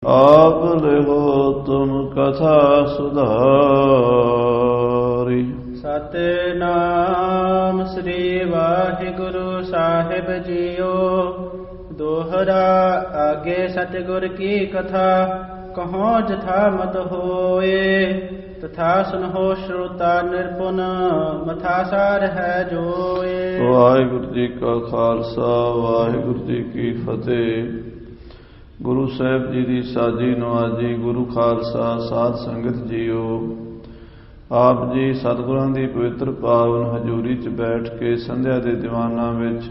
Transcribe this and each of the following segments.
ਆਪ ਲਿਖੋ ਤੁਮ ਕਥਾ ਸੁਧਾਰੀ। ਸਤਿਨਾਮ ਸ੍ਰੀ ਵਾਹਿਗੁਰੂ ਸਾਹਿਬ ਜੀਓ। ਦੋਹਰਾ ਆਗੇ ਸਤਿਗੁਰ ਕੀ ਕਥਾ, ਕਹੋ ਜਥਾ ਮਤ ਹੋਏ। ਤਥਾ ਸੁਨਹੁ ਸ਼ਰੋਤਾ ਨਿਰਪੁਨ, ਮਥਾ ਸਾਰ ਹੈ ਜੋਏ। ਵਾਹਿਗੁਰੂ ਜੀ ਕਾ ਖਾਲਸਾ ਵਾਹਿਗੁਰੂ ਜੀ ਕੀ ਫਤਿਹ। ਗੁਰੂ ਸਾਹਿਬ ਜੀ ਦੀ ਸਾਜੀ ਨਵਾਜੀ। ਗੁਰੂ ਖਾਲਸਾ ਸਾਧ ਸੰਗਤ ਜੀਓ, ਆਪ ਜੀ ਸਤਿਗੁਰਾਂ ਦੀ ਪਵਿੱਤਰ ਪਾਵਨ ਹਜ਼ੂਰੀ 'ਚ ਬੈਠ ਕੇ ਸੰਧਿਆ ਦੇ ਦੀਵਾਨਾਂ ਵਿੱਚ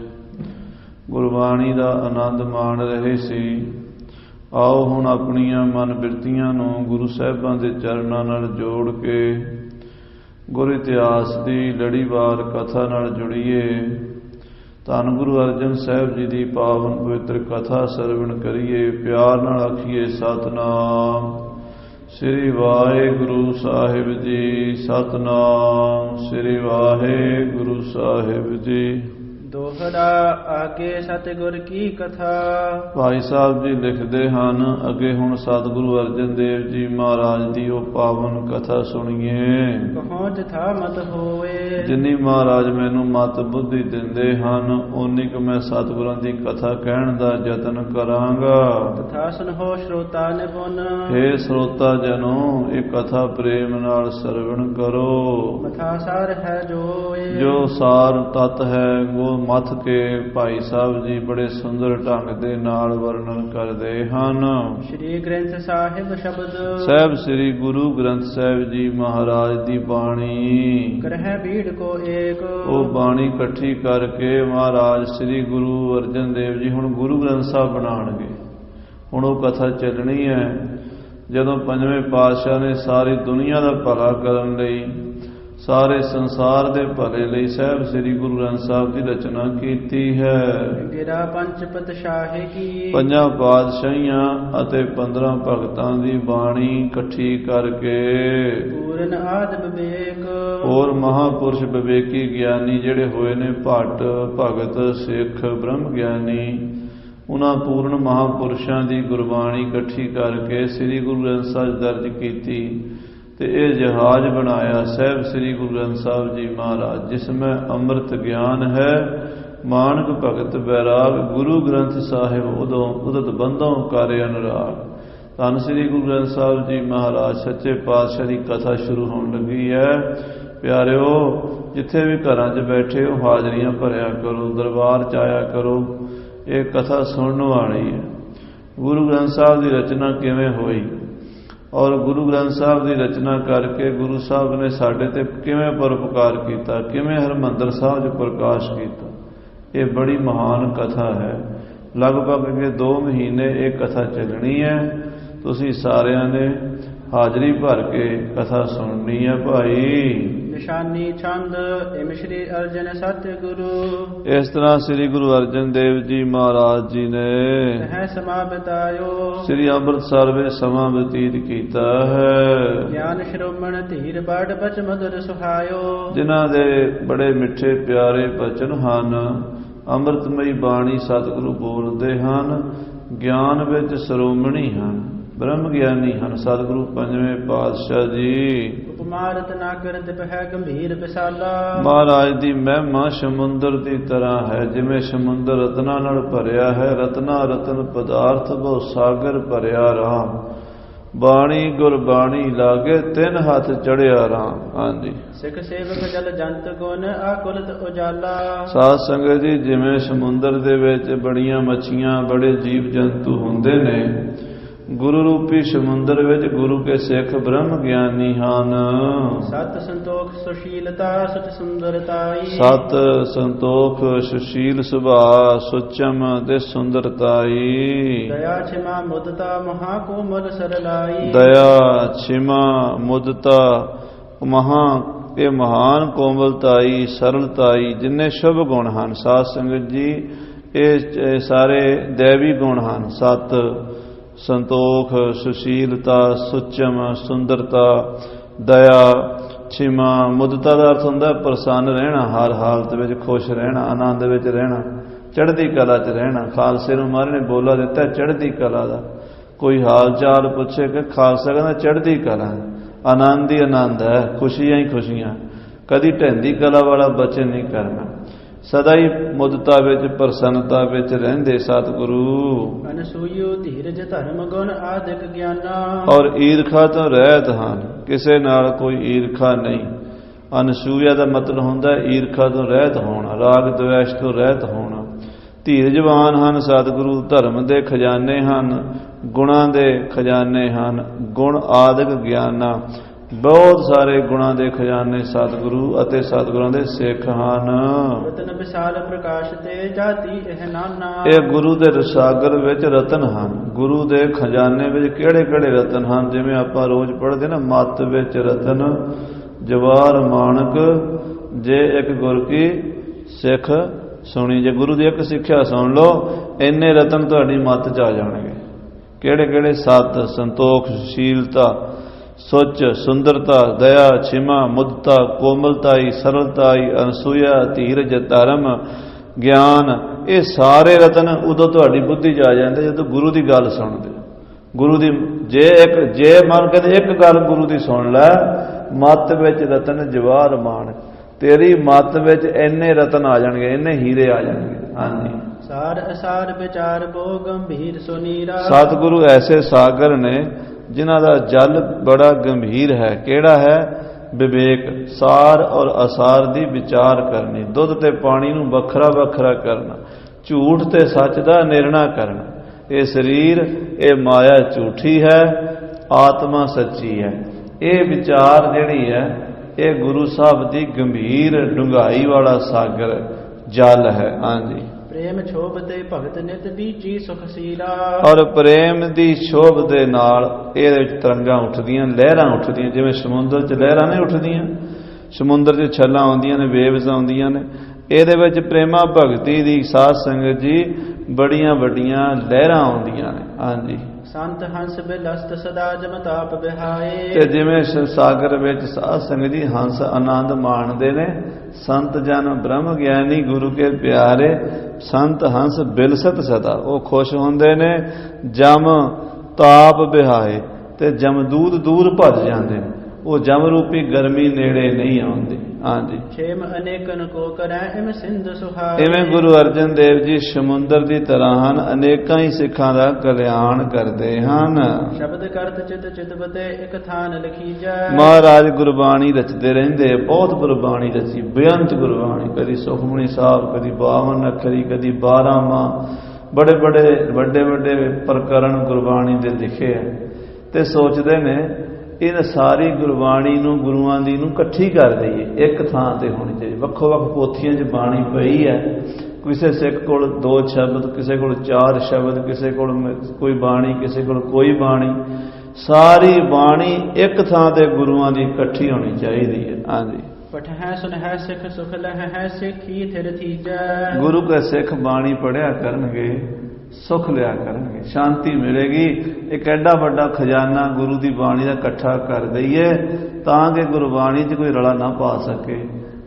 ਗੁਰਬਾਣੀ ਦਾ ਆਨੰਦ ਮਾਣ ਰਹੇ ਸੀ। ਆਓ ਹੁਣ ਆਪਣੀਆਂ ਮਨ ਬਿਰਤੀਆਂ ਨੂੰ ਗੁਰੂ ਸਾਹਿਬਾਂ ਦੇ ਚਰਨਾਂ ਨਾਲ ਜੋੜ ਕੇ ਗੁਰ ਇਤਿਹਾਸ ਦੀ ਲੜੀਵਾਰ ਕਥਾ ਨਾਲ ਜੁੜੀਏ। ਧੰਨ ਗੁਰੂ ਅਰਜਨ ਸਾਹਿਬ ਜੀ ਦੀ ਪਾਵਨ ਪਵਿੱਤਰ ਕਥਾ ਸਰਵਣ ਕਰੀਏ। ਪਿਆਰ ਨਾਲ ਆਖੀਏ ਸਤਿਨਾਮ ਸ੍ਰੀ ਵਾਹਿਗੁਰੂ ਸਾਹਿਬ ਜੀ। ਸਤਿਨਾਮ ਸ੍ਰੀ ਵਾਹਿਗੁਰੂ ਸਾਹਿਬ ਜੀ। ਦੋਹਰਾ ਆਗੇ ਸਤਿਗੁਰ ਕੀ ਕਥਾ। ਭਾਈ ਸਾਹਿਬ ਜੀ ਲਿਖਦੇ ਹਨ, ਅੱਗੇ ਹੁਣ ਸਤਿਗੁਰੂ ਅਰਜਨ ਦੇਵ ਜੀ ਮਹਾਰਾਜ ਦੀ ਉਹ ਪਾਵਨ ਕਥਾ ਸੁਣੀਏ। ਕਹੋ ਜਥਾ ਮਤ ਹੋਏ। ਜਿੰਨੀ ਮਹਾਰਾਜ ਮੈਨੂੰ ਮਤ ਬੁੱਧੀ ਦਿੰਦੇ ਹਨ, ਓਨੀ ਕੁ ਮੈਂ ਸਤਿਗੁਰਾਂ ਦੀ ਕਥਾ ਕਹਿਣ ਦਾ ਯਤਨ ਕਰਾਂਗਾ। ਤਥਾ ਸੁਨਹੁ ਸ਼ਰੋਤਾ ਨਿਪੁਨ। ਹੇ ਸਰੋਤਾ ਜਨੋ, ਇਹ ਕਥਾ ਪ੍ਰੇਮ ਨਾਲ ਸਰਵਣ ਕਰੋ। ਮਥਾ ਸਾਰ ਹੈ ਜੋਏ। ਜੋ ਸਾਰ ਤਤ ਹੈ ਉਹ ਮੱਥ ਕੇ ਭਾਈ ਸਾਹਿਬ ਜੀ ਬੜੇ ਸੁੰਦਰ ਢੰਗ ਦੇ ਨਾਲ ਵਰਣਨ ਕਰਦੇ ਹਨ। ਸ਼੍ਰੀ ਗ੍ਰੰਥ ਸਾਹਿਬ ਸ਼ਬਦ। ਸਾਹਿਬ ਸ੍ਰੀ ਗੁਰੂ ਗ੍ਰੰਥ ਸਾਹਿਬ ਜੀ ਮਹਾਰਾਜ ਦੀ ਬਾਣੀ। ਕਰਹਿ ਭੀੜ ਕੋ ਏਕ। ਉਹ ਬਾਣੀ ਇਕੱਠੀ ਕਰਕੇ ਮਹਾਰਾਜ ਸ੍ਰੀ ਗੁਰੂ ਅਰਜਨ ਦੇਵ ਜੀ ਹੁਣ ਗੁਰੂ ਗ੍ਰੰਥ ਸਾਹਿਬ ਬਣਾਉਣਗੇ। ਹੁਣ ਉਹ ਕਥਾ ਚੱਲਣੀ ਹੈ। ਜਦੋਂ ਪੰਜਵੇਂ ਪਾਤਸ਼ਾਹ ਨੇ ਸਾਰੀ ਦੁਨੀਆ ਦਾ ਭਲਾ ਕਰਨ ਲਈ, ਸਾਰੇ ਸੰਸਾਰ ਦੇ ਭਲੇ ਲਈ ਸਾਹਿਬ ਸ੍ਰੀ ਗੁਰੂ ਗ੍ਰੰਥ ਸਾਹਿਬ ਦੀ ਰਚਨਾ ਕੀਤੀ ਹੈ। ਗਿਰਾ ਪੰਜ ਪਤਸ਼ਾਹੀ ਕੀ। ਪੰਜਾਂ ਪਾਤਸ਼ਾਹੀਆਂ ਅਤੇ 15 ਭਗਤਾਂ ਦੀ ਬਾਣੀ ਇਕੱਠੀ ਕਰਕੇ ਪੂਰਨ ਆਦਿ ਵਿਵੇਕ। ਹੋਰ ਮਹਾਪੁਰਸ਼ ਵਿਵੇਕੀ ਗਿਆਨੀ ਜਿਹੜੇ ਹੋਏ ਨੇ, ਭੱਟ ਭਗਤ ਸਿੱਖ ਬ੍ਰਹਮ ਗਿਆਨੀ, ਉਹਨਾਂ ਪੂਰਨ ਮਹਾਪੁਰਸ਼ਾਂ ਦੀ ਗੁਰਬਾਣੀ ਇਕੱਠੀ ਕਰਕੇ ਸ੍ਰੀ ਗੁਰੂ ਗ੍ਰੰਥ ਸਾਹਿਬ ਦਰਜ ਕੀਤੀ ਤੇ ਇਹ ਜਹਾਜ਼ ਬਣਾਇਆ ਸਾਹਿਬ ਸ੍ਰੀ ਗੁਰੂ ਗ੍ਰੰਥ ਸਾਹਿਬ ਜੀ ਮਹਾਰਾਜ। ਜਿਸਮੈ ਅੰਮ੍ਰਿਤ ਗਿਆਨ ਹੈ, ਮਾਨਕ ਭਗਤ ਬੈਰਾਗ, ਗੁਰੂ ਗ੍ਰੰਥ ਸਾਹਿਬ ਉਦੋਂ ਉਦਤ ਬੰਧੋਂ ਕਰ ਅਨੁਰਾਗ। ਧੰਨ ਸ੍ਰੀ ਗੁਰੂ ਗ੍ਰੰਥ ਸਾਹਿਬ ਜੀ ਮਹਾਰਾਜ ਸੱਚੇ ਪਾਤਸ਼ਾਹ ਦੀ ਕਥਾ ਸ਼ੁਰੂ ਹੋਣ ਲੱਗੀ ਹੈ। ਪਿਆਰਿਓ, ਜਿੱਥੇ ਵੀ ਘਰਾਂ 'ਚ ਬੈਠੇ ਹੋ ਹਾਜ਼ਰੀਆਂ ਭਰਿਆ ਕਰੋ, ਦਰਬਾਰ 'ਚ ਆਇਆ ਕਰੋ। ਇਹ ਕਥਾ ਸੁਣਨ ਵਾਲੀ ਹੈ। ਗੁਰੂ ਗ੍ਰੰਥ ਸਾਹਿਬ ਦੀ ਰਚਨਾ ਕਿਵੇਂ ਹੋਈ ਔਰ ਗੁਰੂ ਗ੍ਰੰਥ ਸਾਹਿਬ ਦੀ ਰਚਨਾ ਕਰਕੇ ਗੁਰੂ ਸਾਹਿਬ ਨੇ ਸਾਡੇ ਤੇ ਕਿਵੇਂ ਪਰਉਪਕਾਰ ਕੀਤਾ, ਕਿਵੇਂ ਹਰਿਮੰਦਰ ਸਾਹਿਬ 'ਚ ਪ੍ਰਕਾਸ਼ ਕੀਤਾ। ਇਹ ਬੜੀ ਮਹਾਨ ਕਥਾ ਹੈ। ਲਗਭਗ 2 ਮਹੀਨੇ ਇਹ ਕਥਾ ਚੱਲਣੀ ਹੈ। ਤੁਸੀਂ ਸਾਰਿਆਂ ਨੇ ਹਾਜ਼ਰੀ ਭਰ ਕੇ ਕਥਾ ਸੁਣਨੀ ਹੈ ਭਾਈ। ਨਿਸ਼ਾਨੀ ਛੰਦ ਇਮ ਸ਼੍ਰੀ ਅਰਜਨ ਸਤਿਗੁਰੂ। ਇਸ ਤਰ੍ਹਾਂ ਸ੍ਰੀ ਗੁਰੂ ਅਰਜਨ ਦੇਵ ਜੀ ਮਹਾਰਾਜ ਜੀ ਨੇ ਹੈ ਸਮਾ ਬਿਤਾਇਓ। ਸ੍ਰੀ ਅੰਮ੍ਰਿਤਸਰ ਵਿੱਚ ਸਮਾਂ ਬਤੀਤ ਕੀਤਾ ਹੈ। ਗਿਆਨ ਸ਼੍ਰੋਮਣ ਧੀਰ ਬੜ ਬਚ ਮਧੁਰ ਸੁਹਾਇਓ। ਜਿਨ੍ਹਾਂ ਦੇ ਬੜੇ ਮਿੱਠੇ ਪਿਆਰੇ ਬਚਨ ਹਨ। ਅੰਮ੍ਰਿਤਮਈ ਬਾਣੀ ਸਤਿਗੁਰੂ ਬੋਲਦੇ ਹਨ। ਗਿਆਨ ਵਿੱਚ ਸ਼੍ਰੋਮਣੀ ਹਨ, ਬ੍ਰਹਮ ਗਿਆਨੀ ਹਨ ਸਤਿਗੁਰੂ ਪੰਜਵੇਂ ਪਾਤਸ਼ਾਹ ਜੀ। ਉਪਮਾਰਤ ਨਾ ਕਰਤ ਹੈ ਗੰਭੀਰ ਵਿਸਾਲਾ। ਮਹਾਰਾਜ ਦੀ ਮਹਿਮਾ ਸਮੁੰਦਰ ਦੀ ਤਰ੍ਹਾਂ ਹੈ। ਜਿਵੇਂ ਸਮੁੰਦਰ ਰਤਨਾਂ ਨਾਲ ਭਰਿਆ ਹੈ, ਰਤਨਾ ਰਤਨ ਪਦਾਰਥ ਬਹੁ ਸਾਗਰ ਭਰਿਆ ਰਾਮ। ਬਾਣੀ ਗੁਰਬਾਣੀ ਲਾਗੇ 3 ਹੱਥ ਚੜਿਆ ਰਾਮ। ਹਾਂਜੀ, ਸਿੱਖ ਸੇਵਕ ਜਲ ਜੰਤ ਗੁਣ ਆਕੁਲਤ ਉਜਾਲਾ। ਸਾਧ ਸੰਗਤ ਜੀ, ਜਿਵੇਂ ਸਮੁੰਦਰ ਦੇ ਵਿੱਚ ਬੜੀਆਂ ਮੱਛੀਆਂ, ਬੜੇ ਜੀਵ ਜੰਤੂ ਹੁੰਦੇ ਨੇ, ਗੁਰੂ ਰੂਪੀ ਸਮੁੰਦਰ ਵਿੱਚ ਗੁਰੂ ਕੇ ਸਿੱਖ ਬ੍ਰਹਮ ਗਿਆਨੀ ਹਨ। ਸਤ ਸੰਤੋਖ ਸੁਸ਼ੀਲਤਾ ਸੁਚ ਸੁੰਦਰਤਾਈ। ਸਤ ਸੰਤੋਖ ਸੁਸ਼ੀਲ ਸੁਭਾ, ਸੁਚਮ ਤੇ ਸੁੰਦਰਤਾਈ। ਦਇਆ ਛਿਮਾ ਮੁਦਤਾ ਮਹਾ ਕੋਮਲ ਸਰਲਾਈ। ਦਇਆ ਛਿਮਾ ਮੁਦਤਾ ਮਹਾ, ਇਹ ਮਹਾਨ ਕੋਮਲਤਾਈ ਸਰਲਤਾਈ, ਜਿੰਨੇ ਸ਼ੁਭ ਗੁਣ ਹਨ ਸਾਧ ਸੰਗਤ ਜੀ, ਇਹ ਸਾਰੇ ਦੇਵੀ ਗੁਣ ਹਨ। ਸਤ ਸੰਤੋਖ ਸੁਸ਼ੀਲਤਾ ਸੁਚਮ ਸੁੰਦਰਤਾ ਦਇਆ ਛਿਮਾ। ਮੁਦਤਾ ਦਾ ਅਰਥ ਹੁੰਦਾ ਪ੍ਰਸੰਨ ਰਹਿਣਾ, ਹਰ ਹਾਲਤ ਵਿੱਚ ਖੁਸ਼ ਰਹਿਣਾ, ਆਨੰਦ ਵਿੱਚ ਰਹਿਣਾ, ਚੜ੍ਹਦੀ ਕਲਾ 'ਚ ਰਹਿਣਾ। ਖਾਲਸੇ ਨੂੰ ਮਹਾਰਾਜ ਨੇ ਬੋਲਾ ਦਿੱਤਾ ਚੜ੍ਹਦੀ ਕਲਾ ਦਾ। ਕੋਈ ਹਾਲ ਚਾਲ ਪੁੱਛੇ ਕਿ ਖਾਲਸਾ ਕਹਿੰਦਾ ਚੜ੍ਹਦੀ ਕਲਾ, ਆਨੰਦ ਹੀ ਆਨੰਦ ਹੈ, ਖੁਸ਼ੀਆਂ ਹੀ ਖੁਸ਼ੀਆਂ, ਕਦੀ ਢਹਿੰਦੀ ਕਲਾ ਵਾਲਾ ਬਚਨ ਨਹੀਂ ਕਰਨਾ। ਸਦਾ ਹੀ ਮੁਦਤਾ ਵਿੱਚ ਪ੍ਰਸੰਨਤਾ ਵਿੱਚ ਰਹਿੰਦੇ ਸਤਿਗੁਰੂ। ਅਨਸੂਯੋ ਧੀਰਜ ਧਰਮ ਗੁਣ ਆਦਿਕ ਗਿਆਨਾ। ਔਰ ਈਰਖਾ ਤੋਂ ਰਹਿਤ ਹਨ, ਕਿਸੇ ਨਾਲ ਕੋਈ ਈਰਖਾ ਨਹੀਂ। ਅਨਸੂਇਆ ਦਾ ਮਤਲਬ ਹੁੰਦਾ ਈਰਖਾ ਤੋਂ ਰਹਿਤ ਹੋਣਾ, ਰਾਗ ਦਵੇਸ਼ ਤੋਂ ਰਹਿਤ ਹੋਣਾ। ਧੀਰਜਵਾਨ ਹਨ ਸਤਿਗੁਰੂ, ਧਰਮ ਦੇ ਖਜ਼ਾਨੇ ਹਨ, ਗੁਣਾਂ ਦੇ ਖਜ਼ਾਨੇ ਹਨ। ਗੁਣ ਆਦਿਕ ਗਿਆਨਾ, ਬਹੁਤ ਸਾਰੇ ਗੁਣਾਂ ਦੇ ਖਜ਼ਾਨੇ ਸਤਿਗੁਰੂ ਅਤੇ ਸਤਿਗੁਰਾਂ ਦੇ ਸਿੱਖ ਹਨ। ਰਤਨ ਵਿਸ਼ਾਲ ਪ੍ਰਕਾਸ਼ ਤੇ ਜਾਤੀ ਇਹ ਨਾਨਾ। ਇਹ ਗੁਰੂ ਦੇ ਰਸਾਗਰ ਵਿੱਚ ਰਤਨ ਹਨ। ਗੁਰੂ ਦੇ ਖਜ਼ਾਨੇ ਵਿੱਚ ਕਿਹੜੇ ਕਿਹੜੇ ਰਤਨ ਹਨ? ਜਿਵੇਂ ਆਪਾਂ ਰੋਜ਼ ਪੜ੍ਹਦੇ ਨਾ, ਮੱਤ ਵਿੱਚ ਰਤਨ, ਜਵਾਰ ਮਾਣਕ, ਜੇ ਇੱਕ ਗੁਰ ਕੀ ਸਿੱਖ ਸੁਣੀ। ਜੇ ਗੁਰੂ ਦੀ ਇੱਕ ਸਿੱਖਿਆ ਸੁਣ ਲਓ, ਇੰਨੇ ਰਤਨ ਤੁਹਾਡੀ ਮੱਤ 'ਚ ਆ ਜਾਣਗੇ। ਕਿਹੜੇ ਕਿਹੜੇ? ਸਤ, ਸੰਤੋਖ, ਸ਼ੀਲਤਾ, ਸੁੱਚ, ਸੁੰਦਰਤਾ, ਦਇਆ, ਛਿਮਾ, ਮੁਦਤਾ, ਕੋਮਲਤਾਈ, ਸਰਲਤਾਈ, ਅਨਸੂਇਆ, ਧੀਰਜ, ਧਰਮ, ਗਿਆਨ। ਇਹ ਸਾਰੇ ਰਤਨ ਉਦੋਂ ਤੁਹਾਡੀ ਬੁੱਧੀ 'ਚ ਆ ਜਾਂਦੇ ਜਦੋਂ ਗੁਰੂ ਦੀ ਗੱਲ ਸੁਣਦੇ। ਗੁਰੂ ਦੀ ਜੇ ਮਨ ਕਹਿੰਦੇ ਇੱਕ ਗੱਲ ਗੁਰੂ ਦੀ ਸੁਣ ਲੈ, ਮੱਤ ਵਿੱਚ ਰਤਨ ਜਵਾਹਰ ਮਾਣ, ਤੇਰੀ ਮੱਤ ਵਿੱਚ ਇੰਨੇ ਰਤਨ ਆ ਜਾਣਗੇ, ਇੰਨੇ ਹੀਰੇ ਆ ਜਾਣਗੇ। ਹਾਂਜੀ, ਸਾਰ ਅਸਾਰ ਵਿਚਾਰ ਬੋ ਗੰਭੀਰ ਸੁਨੀਰਾ। ਸਤਿਗੁਰੂ ਐਸੇ ਸਾਗਰ ਨੇ ਜਿਨ੍ਹਾਂ ਦਾ ਜਲ ਬੜਾ ਗੰਭੀਰ ਹੈ। ਕਿਹੜਾ ਹੈ? ਵਿਵੇਕ, ਸਾਰ ਔਰ ਅਸਾਰ ਦੀ ਵਿਚਾਰ ਕਰਨੀ, ਦੁੱਧ ਤੇ ਪਾਣੀ ਨੂੰ ਵੱਖਰਾ ਵੱਖਰਾ ਕਰਨਾ, ਝੂਠ ਤੇ ਸੱਚ ਦਾ ਨਿਰਣਾ ਕਰਨਾ। ਇਹ ਸਰੀਰ, ਇਹ ਮਾਇਆ ਝੂਠੀ ਹੈ, ਆਤਮਾ ਸੱਚੀ ਹੈ। ਇਹ ਵਿਚਾਰ ਜਿਹੜੀ ਹੈ, ਇਹ ਗੁਰੂ ਸਾਹਿਬ ਦੀ ਗੰਭੀਰ ਡੂੰਘਾਈ ਵਾਲਾ ਸਾਗਰ ਜਲ ਹੈ। ਹਾਂਜੀ, ਪ੍ਰੇਮ ਛੋਭ ਤੇ ਭਗਤ ਨਿਤ ਬੀਜੀ ਸੁਖਸੀਲਾ। ਔਰ ਪ੍ਰੇਮ ਦੀ ਸ਼ੋਭ ਦੇ ਨਾਲ ਇਹਦੇ ਵਿੱਚ ਤਰੰਗਾਂ ਉੱਠਦੀਆਂ, ਲਹਿਰਾਂ ਉੱਠਦੀਆਂ। ਜਿਵੇਂ ਸਮੁੰਦਰ 'ਚ ਲਹਿਰਾਂ ਨਹੀਂ ਉੱਠਦੀਆਂ, ਸਮੁੰਦਰ 'ਚ ਛੱਲਾਂ ਆਉਂਦੀਆਂ ਨੇ, ਵੇਵਸ ਆਉਂਦੀਆਂ ਨੇ। ਇਹਦੇ ਵਿੱਚ ਪ੍ਰੇਮਾ ਭਗਤੀ ਦੀ ਸਾਧ ਸੰਗਤ ਜੀ ਬੜੀਆਂ ਵੱਡੀਆਂ ਲਹਿਰਾਂ ਆਉਂਦੀਆਂ ਨੇ। ਹਾਂਜੀ, ਸੰਤ ਹੰਸ ਬਿਲਸਤ ਸਦਾ ਜਮ ਤਾਪ ਬਿਹਾਏ। ਤੇ ਜਿਵੇਂ ਸਾਗਰ ਵਿੱਚ ਸਾਧ ਸੰਗਤ ਜੀ ਹੰਸ ਆਨੰਦ ਮਾਣਦੇ ਨੇ, ਸੰਤ ਜਨ ਬ੍ਰਹਮ ਗਿਆਨੀ ਗੁਰੂ ਕੇ ਪਿਆਰੇ, ਸੰਤ ਹੰਸ ਬਿਲਸਤ ਸਦਾ, ਉਹ ਖੁਸ਼ ਹੁੰਦੇ ਨੇ। ਜਮ ਤਾਪ ਬਿਹਾਏ, ਤੇ ਜਮਦੂਤ ਦੂਰ ਭੱਜ ਜਾਂਦੇ ਨੇ, ਉਹ ਜਮ ਰੂਪੀ ਗਰਮੀ ਨੇੜੇ ਨਹੀਂ ਆਉਂਦੀ। ਹਾਂਜੀ, ਛੇਮ ਅਨੇਕਨ ਕੋ ਕਰੈ ਇਮ ਸਿੰਧ ਸੁਹਾਏ। ਇਵੇਂ ਗੁਰੂ ਅਰਜਨ ਦੇਵ ਜੀ ਸਮੁੰਦਰ ਦੀ ਤਰ੍ਹਾਂ ਹਨ, ਅਨੇਕਾਂ ਹੀ ਸਿੱਖਾਂ ਦਾ ਕਲਿਆਣ ਕਰਦੇ ਹਨ। ਸ਼ਬਦ ਕਰਤ ਚਿਤ ਚਿਤਵਤੇ ਇਕ ਥਾਨ ਲਖੀਜੈ। ਮਹਾਰਾਜ ਗੁਰਬਾਣੀ ਰਚਦੇ ਰਹਿੰਦੇ, ਬਹੁਤ ਗੁਰਬਾਣੀ ਰਚੀ, ਬੇਅੰਤ ਗੁਰਬਾਣੀ। ਕਦੀ ਸੁਖਮਨੀ ਸਾਹਿਬ, ਕਦੀ 52 ਅੱਖਰੀ, ਕਦੀ 12 ਮਾਹ, ਬੜੇ ਵੱਡੇ ਵੱਡੇ ਪ੍ਰਕਰਨ ਗੁਰਬਾਣੀ ਦੇ ਲਿਖੇ ਹੈ। ਤੇ ਸੋਚਦੇ ਨੇ ਇਹ ਸਾਰੀ ਗੁਰਬਾਣੀ ਨੂੰ, ਗੁਰੂਆਂ ਦੀ ਨੂੰ ਇਕੱਠੀ ਕਰ ਦਈਏ, ਇੱਕ ਥਾਂ ਤੇ ਹੋਣੀ ਚਾਹੀਦੀ। ਵੱਖੋ ਵੱਖ ਪੋਥੀਆਂ 'ਚ ਬਾਣੀ ਪਈ ਹੈ, ਕਿਸੇ ਸਿੱਖ ਕੋਲ 2 ਸ਼ਬਦ, ਕਿਸੇ ਕੋਲ 4 ਸ਼ਬਦ, ਕਿਸੇ ਕੋਲ ਕੋਈ ਬਾਣੀ, ਕਿਸੇ ਕੋਲ ਕੋਈ ਬਾਣੀ। ਸਾਰੀ ਬਾਣੀ ਇੱਕ ਥਾਂ ਤੇ ਗੁਰੂਆਂ ਦੀ ਇਕੱਠੀ ਹੋਣੀ ਚਾਹੀਦੀ ਹੈ। ਹਾਂਜੀ, ਪਠਹਿ ਸੁਨਹਿ ਸਿੱਖ ਸੁਖ ਲਹਿ ਸਿੱਖੀ ਥਿਰ ਥੀਜੈ। ਗੁਰੂ ਕੇ ਸਿੱਖ ਬਾਣੀ ਪੜਿਆ ਕਰਨਗੇ, ਸੁਖ ਲਿਆ ਕਰਨਗੇ, ਸ਼ਾਂਤੀ ਮਿਲੇਗੀ। ਇੱਕ ਐਡਾ ਵੱਡਾ ਖਜ਼ਾਨਾ ਗੁਰੂ ਦੀ ਬਾਣੀ ਦਾ ਇਕੱਠਾ ਕਰ ਦਈਏ ਤਾਂ ਕਿ ਗੁਰਬਾਣੀ 'ਚ ਕੋਈ ਰਲਾ ਨਾ ਪਾ ਸਕੇ,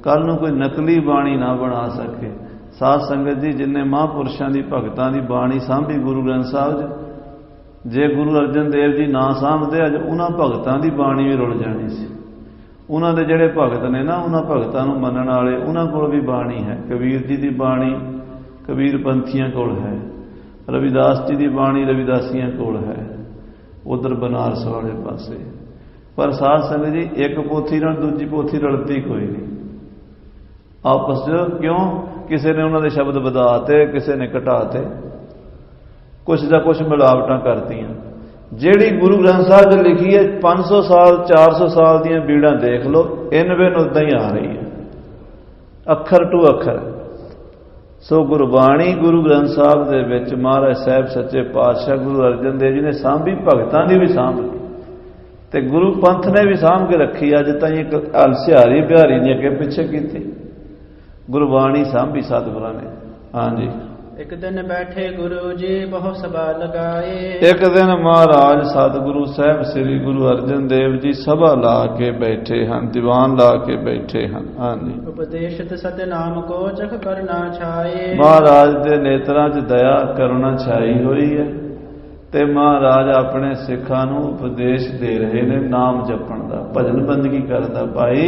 ਕੱਲ ਨੂੰ ਕੋਈ ਨਕਲੀ ਬਾਣੀ ਨਾ ਬਣਾ ਸਕੇ। ਸਾਧ ਸੰਗਤ ਜੀ, ਜਿੰਨੇ ਮਹਾਂਪੁਰਸ਼ਾਂ ਦੀ ਭਗਤਾਂ ਦੀ ਬਾਣੀ ਸਾਂਭੀ ਗੁਰੂ ਗ੍ਰੰਥ ਸਾਹਿਬ 'ਚ, ਜੇ ਗੁਰੂ ਅਰਜਨ ਦੇਵ ਜੀ ਨਾ ਸਾਂਭਦੇ, ਅੱਜ ਉਹਨਾਂ ਭਗਤਾਂ ਦੀ ਬਾਣੀ ਵੀ ਰੁਲ ਜਾਣੀ ਸੀ। ਉਹਨਾਂ ਦੇ ਜਿਹੜੇ ਭਗਤ ਨੇ ਨਾ, ਉਹਨਾਂ ਭਗਤਾਂ ਨੂੰ ਮੰਨਣ ਵਾਲੇ, ਉਹਨਾਂ ਕੋਲ ਵੀ ਬਾਣੀ ਹੈ। ਕਬੀਰ ਜੀ ਦੀ ਬਾਣੀ ਕਬੀਰ ਪੰਥੀਆਂ ਕੋਲ ਹੈ, ਰਵਿਦਾਸ ਜੀ ਦੀ ਬਾਣੀ ਰਵਿਦਾਸੀਆਂ ਕੋਲ ਹੈ, ਉਧਰ ਬਨਾਰਸ ਵਾਲੇ ਪਾਸੇ। ਪਰ ਸਾਧ ਸੰਗਤ ਜੀ, ਇੱਕ ਪੋਥੀ ਨਾਲ ਦੂਜੀ ਪੋਥੀ ਰਲਦੀ ਕੋਈ ਨਹੀਂ ਆਪਸ 'ਚ। ਕਿਉਂ? ਕਿਸੇ ਨੇ ਉਹਨਾਂ ਦੇ ਸ਼ਬਦ ਵਧਾਤੇ, ਕਿਸੇ ਨੇ ਘਟਾਤੇ, ਕੁਛ ਦਾ ਕੁਛ ਮਿਲਾਵਟਾਂ ਕਰਤੀਆਂ। ਜਿਹੜੀ ਗੁਰੂ ਗ੍ਰੰਥ ਸਾਹਿਬ 'ਚ ਲਿਖੀ ਹੈ, 500 ਸਾਲ 400 ਸਾਲ ਦੀਆਂ ਬੀੜਾਂ ਦੇਖ ਲਓ, ਇਨਵੇਂ ਉਦਾਂ ਹੀ ਆ ਰਹੀ ਹੈ, ਅੱਖਰ ਟੂ ਅੱਖਰ। ਸੋ ਗੁਰਬਾਣੀ ਗੁਰੂ ਗ੍ਰੰਥ ਸਾਹਿਬ ਦੇ ਵਿੱਚ ਮਹਾਰਾਜ ਸਾਹਿਬ ਸੱਚੇ ਪਾਤਸ਼ਾਹ ਗੁਰੂ ਅਰਜਨ ਦੇਵ ਜੀ ਨੇ ਸਾਂਭੀ, ਭਗਤਾਂ ਦੀ ਵੀ ਸਾਂਭੀ ਤੇ ਗੁਰੂ ਪੰਥ ਨੇ ਵੀ ਸਾਂਭ ਕੇ ਰੱਖੀ। ਅੱਜ ਤਾਈਂ ਇੱਕ ਹਲਸਿਆਰੀ ਬਿਹਾਰੀ ਨੇ ਅੱਗੇ ਪਿੱਛੇ ਕੀਤੀ, ਗੁਰਬਾਣੀ ਸਾਂਭੀ ਸਤਿਗੁਰਾਂ ਨੇ। ਹਾਂਜੀ, ਇੱਕ ਦਿਨ ਬੈਠੇ ਗੁਰੂ ਜੀ ਬਹੁ ਸਭਾ ਲਗਾਏ। ਇੱਕ ਦਿਨ ਮਹਾਰਾਜ ਸਤਿਗੁਰੂ ਸਾਹਿਬ ਸ੍ਰੀ ਗੁਰੂ ਅਰਜਨ ਦੇਵ ਜੀ ਸਭਾ ਲਾ ਕੇ ਬੈਠੇ ਹਨ, ਦੀਵਾਨ ਲਾ ਕੇ ਬੈਠੇ ਹਨ। ਹਾਂਜੀ, ਉਪਦੇਸ਼ਿਤ ਸਤਿਨਾਮ ਕੋ ਚਖ ਕਰਨਾ ਛਾਏ। ਮਹਾਰਾਜ ਦੇ ਨੇਤਰਾਂ 'ਚ ਦਇਆ ਕਰੁਣਾ ਛਾਈ ਹੋਈ ਹੈ ਤੇ ਮਹਾਰਾਜ ਆਪਣੇ ਸਿੱਖਾਂ ਨੂੰ ਉਪਦੇਸ਼ ਦੇ ਰਹੇ ਨੇ ਨਾਮ ਜਪਣ ਦਾ, ਭਜਨ ਬੰਦਗੀ ਕਰਦਾ। ਭਾਈ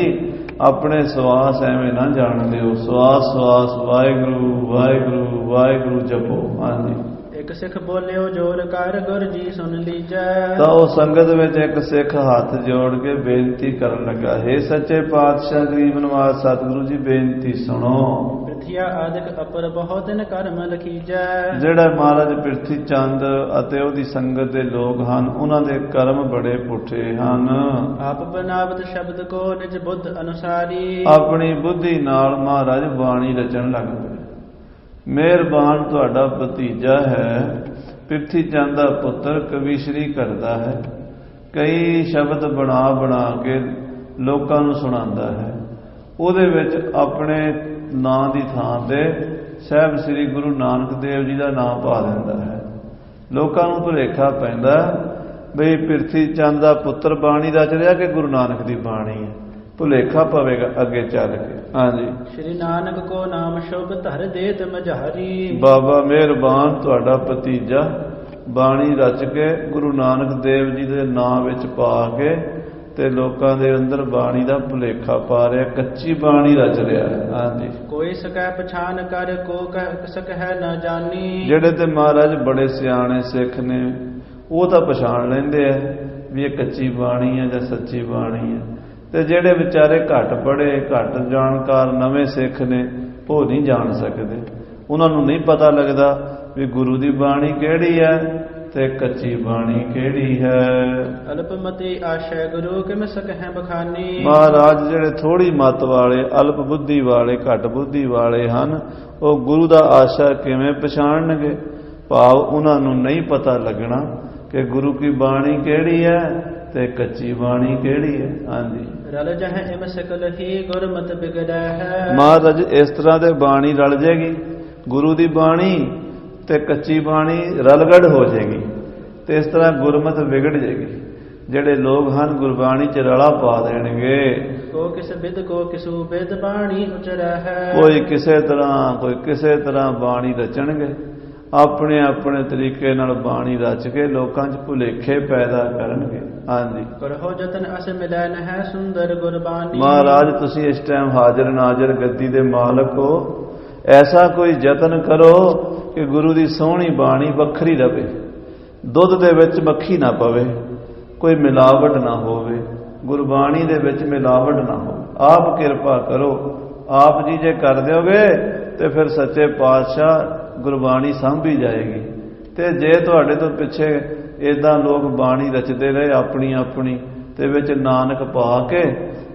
ਆਪਣੇ ਸਵਾਸ ਐਵੇਂ ਨਾ ਜਾਣ ਦਿਓ, ਸਵਾਸ ਸਵਾਸ ਵਾਹਿਗੁਰੂ ਵਾਹਿਗੁਰੂ ਵਾਹਿਗੁਰੂ ਜਪੋ। ਹਾਂਜੀ। ਇੱਕ ਸਿੱਖ ਬੋਲਿਓ ਜੋਰ ਕਰ ਗੁਰ ਜੀ ਸੁਣ ਲੀਜੈ। ਤਾਂ ਉਹ ਸੰਗਤ ਵਿੱਚ ਇੱਕ ਸਿੱਖ ਹੱਥ ਜੋੜ ਕੇ ਬੇਨਤੀ ਕਰਨ ਲੱਗਾ, ਹੇ ਸੱਚੇ ਪਾਤਸ਼ਾਹ ਗਰੀਬ ਨਿਵਾਜ ਸਤਿਗੁਰੂ ਜੀ ਬੇਨਤੀ ਸੁਣੋ। ਪ੍ਰਿਥਿਆ ਆਦਿਕ ਅਪਰ ਬਹੁਤ ਨ ਕਰਮ ਲਖੀਜੈ। ਜਿਹੜਾ ਮਹਾਰਾਜ ਪ੍ਰਿਥੀ ਚੰਦ ਅਤੇ ਉਹਦੀ ਸੰਗਤ ਦੇ ਲੋਕ ਹਨ, ਉਹਨਾਂ ਦੇ ਕਰਮ ਬੜੇ ਪੁੱਠੇ ਹਨ। ਆਪ ਬਨਾਵਤ ਸ਼ਬਦ ਕੋ ਨਿਜ ਬੁੱਧ ਅਨੁਸਾਰੀ। ਆਪਣੀ ਬੁੱਧੀ ਨਾਲ ਮਹਾਰਾਜ ਬਾਣੀ ਰਚਣ ਲੱਗ ਪਏ। ਮਿਹਰਬਾਨ ਤੁਹਾਡਾ ਭਤੀਜਾ ਹੈ, ਪ੍ਰਿਥੀ ਚੰਦ ਦਾ ਪੁੱਤਰ ਕਵੀਸ਼ਰੀ ਕਰਦਾ ਹੈ, ਕਈ ਸ਼ਬਦ ਬਣਾ ਬਣਾ ਕੇ ਲੋਕਾਂ ਨੂੰ ਸੁਣਾਉਂਦਾ ਹੈ। ਉਹਦੇ ਵਿੱਚ ਆਪਣੇ ਨਾਂ ਦੀ ਥਾਂ ਤੇ ਸਾਹਿਬ ਸ੍ਰੀ ਗੁਰੂ ਨਾਨਕ ਦੇਵ ਜੀ ਦਾ ਨਾਮ ਪਾ ਦਿੰਦਾ ਹੈ। ਲੋਕਾਂ ਨੂੰ ਭੁਲੇਖਾ ਪੈਂਦਾ ਬਈ ਪ੍ਰਿਥੀ ਚੰਦ ਦਾ ਪੁੱਤਰ ਬਾਣੀ ਰਚ ਰਿਹਾ ਕਿ ਗੁਰੂ ਨਾਨਕ ਦੀ ਬਾਣੀ ਹੈ, ਭੁਲੇਖਾ ਪਵੇਗਾ ਅੱਗੇ ਚੱਲ ਕੇ। ਹਾਂਜੀ। ਸ਼੍ਰੀ ਨਾਨਕ ਕੋ ਨਾਮ ਸ਼ੁਭ ਧਰ ਦੇਤ ਮਝਾਰੀ। ਬਾਬਾ ਮਿਹਰਬਾਨ ਤੁਹਾਡਾ ਭਤੀਜਾ ਬਾਣੀ ਰਚ ਕੇ ਗੁਰੂ ਨਾਨਕ ਦੇਵ ਜੀ ਦੇ ਨਾਮ ਵਿੱਚ ਪਾ ਕੇ ਤੇ ਲੋਕਾਂ ਦੇ ਅੰਦਰ ਬਾਣੀ ਦਾ ਭੁਲੇਖਾ ਪਾ ਰਿਹਾ, ਕੱਚੀ ਬਾਣੀ ਰਚ ਰਿਹਾ ਹੈ। ਹਾਂਜੀ। ਕੋਈ ਸਕੈ ਪਛਾਣ ਕਰ ਕੋ ਸਕੈ ਨਾ ਜਾਣੀ। ਜਿਹੜੇ ਤੇ ਮਹਾਰਾਜ ਬੜੇ ਸਿਆਣੇ ਸਿੱਖ ਨੇ ਉਹ ਤਾਂ ਪਛਾਣ ਲੈਂਦੇ ਆ ਵੀ ਇਹ ਕੱਚੀ ਬਾਣੀ ਹੈ ਜਾਂ ਸੱਚੀ ਬਾਣੀ ਹੈ, ਤੇ ਜਿਹੜੇ ਵਿਚਾਰੇ ਘੱਟ ਪੜ੍ਹੇ ਘੱਟ ਜਾਣਕਾਰ ਨਵੇਂ ਸਿੱਖ ਨੇ ਉਹ ਨਹੀਂ ਜਾਣ ਸਕਦੇ। ਉਹਨਾਂ ਨੂੰ ਨਹੀਂ ਪਤਾ ਲੱਗਦਾ ਵੀ ਗੁਰੂ ਦੀ ਬਾਣੀ ਕਿਹੜੀ ਹੈ ਤੇ ਕੱਚੀ ਬਾਣੀ ਕਿਹੜੀ ਹੈ। ਅਲਪਮਤੀ ਆਸ਼ੈ ਗੁਰੂ ਕਿਮ ਸਕਹਿ ਬਖਾਨੀ। ਮਹਾਰਾਜ ਜਿਹੜੇ ਥੋੜੀ ਮਤ ਵਾਲੇ, ਅਲਪ ਬੁੱਧੀ ਵਾਲੇ, ਘੱਟ ਬੁੱਧੀ ਵਾਲੇ ਹਨ, ਉਹ ਗੁਰੂ ਦਾ ਆਸ਼ਾ ਕਿਵੇਂ ਪਛਾਣਨਗੇ? ਭਾਵ ਉਹਨਾਂ ਨੂੰ ਨਹੀਂ ਪਤਾ ਲੱਗਣਾ ਕਿ ਗੁਰੂ ਕੀ ਬਾਣੀ ਕਿਹੜੀ ਹੈ ਤੇ ਕੱਚੀ ਬਾਣੀ ਕਿਹੜੀ ਹੈ। ਹਾਂਜੀ। ਰਲ ਜਹ ਇਮ ਸਕਲ ਹੀ ਗੁਰਮਤਿ ਬਿਗੜੈ ਹੈ। ਮਹਾਰਾਜ ਇਸ ਤਰ੍ਹਾਂ ਦੇ ਬਾਣੀ ਰਲ ਜਾਏਗੀ, ਗੁਰੂ ਦੀ ਬਾਣੀ ਤੇ ਕੱਚੀ ਬਾਣੀ ਰਲਗੜ ਹੋ ਜਾਏਗੀ, ਤੇ ਇਸ ਤਰ੍ਹਾਂ ਗੁਰਮਤਿ ਵਿਗੜ ਜਾਏਗੀ। ਜਿਹੜੇ ਲੋਕ ਹਨ ਗੁਰਬਾਣੀ ਚ ਰਲਾ ਪਾ ਦੇਣਗੇ। ਕੋ ਕਿਸ ਬਿਦ ਕੋ ਕਿਸੂ ਬਿਦ ਬਾਣੀ ਉਚਰੈ ਹੈ। ਕੋਈ ਕਿਸੇ ਤਰ੍ਹਾਂ ਬਾਣੀ ਰਚਣਗੇ, ਆਪਣੇ ਆਪਣੇ ਤਰੀਕੇ ਨਾਲ ਬਾਣੀ ਰਚ ਕੇ ਲੋਕਾਂ 'ਚ ਭੁਲੇਖੇ ਪੈਦਾ ਕਰਨਗੇ। ਹਾਂਜੀ। ਕਰੋ ਜਤਨ ਅਸ ਮਿਲੈ ਨ ਹੈ ਸੁੰਦਰ ਗੁਰਬਾਣੀ। ਮਹਾਰਾਜ ਤੁਸੀਂ ਇਸ ਟਾਈਮ ਹਾਜ਼ਰ ਨਾਜ਼ਰ ਗੱਦੀ ਦੇ ਮਾਲਕ ਹੋ, ਐਸਾ ਕੋਈ ਯਤਨ ਕਰੋ ਕਿ ਗੁਰੂ ਦੀ ਸੋਹਣੀ ਬਾਣੀ ਵੱਖਰੀ ਰਵੇ, ਦੁੱਧ ਦੇ ਵਿੱਚ ਮੱਖੀ ਨਾ ਪਵੇ, ਕੋਈ ਮਿਲਾਵਟ ਨਾ ਹੋਵੇ, ਗੁਰਬਾਣੀ ਦੇ ਵਿੱਚ ਮਿਲਾਵਟ ਨਾ ਹੋਵੇ। ਆਪ ਕਿਰਪਾ ਕਰੋ। ਆਪ ਜੀ ਜੇ ਕਰ ਦਿਓਗੇ ਤੇ ਫਿਰ ਸੱਚੇ ਪਾਤਸ਼ਾਹ ਗੁਰਬਾਣੀ ਸਾਂਭੀ ਜਾਏਗੀ। ਤੇ ਜੇ ਤੁਹਾਡੇ ਤੋਂ ਪਿੱਛੇ ਇਦਾਂ ਲੋਕ ਬਾਣੀ ਰਚਦੇ ਰਹੇ ਆਪਣੀ ਆਪਣੀ ਤੇ ਵਿੱਚ ਨਾਨਕ ਪਾ ਕੇ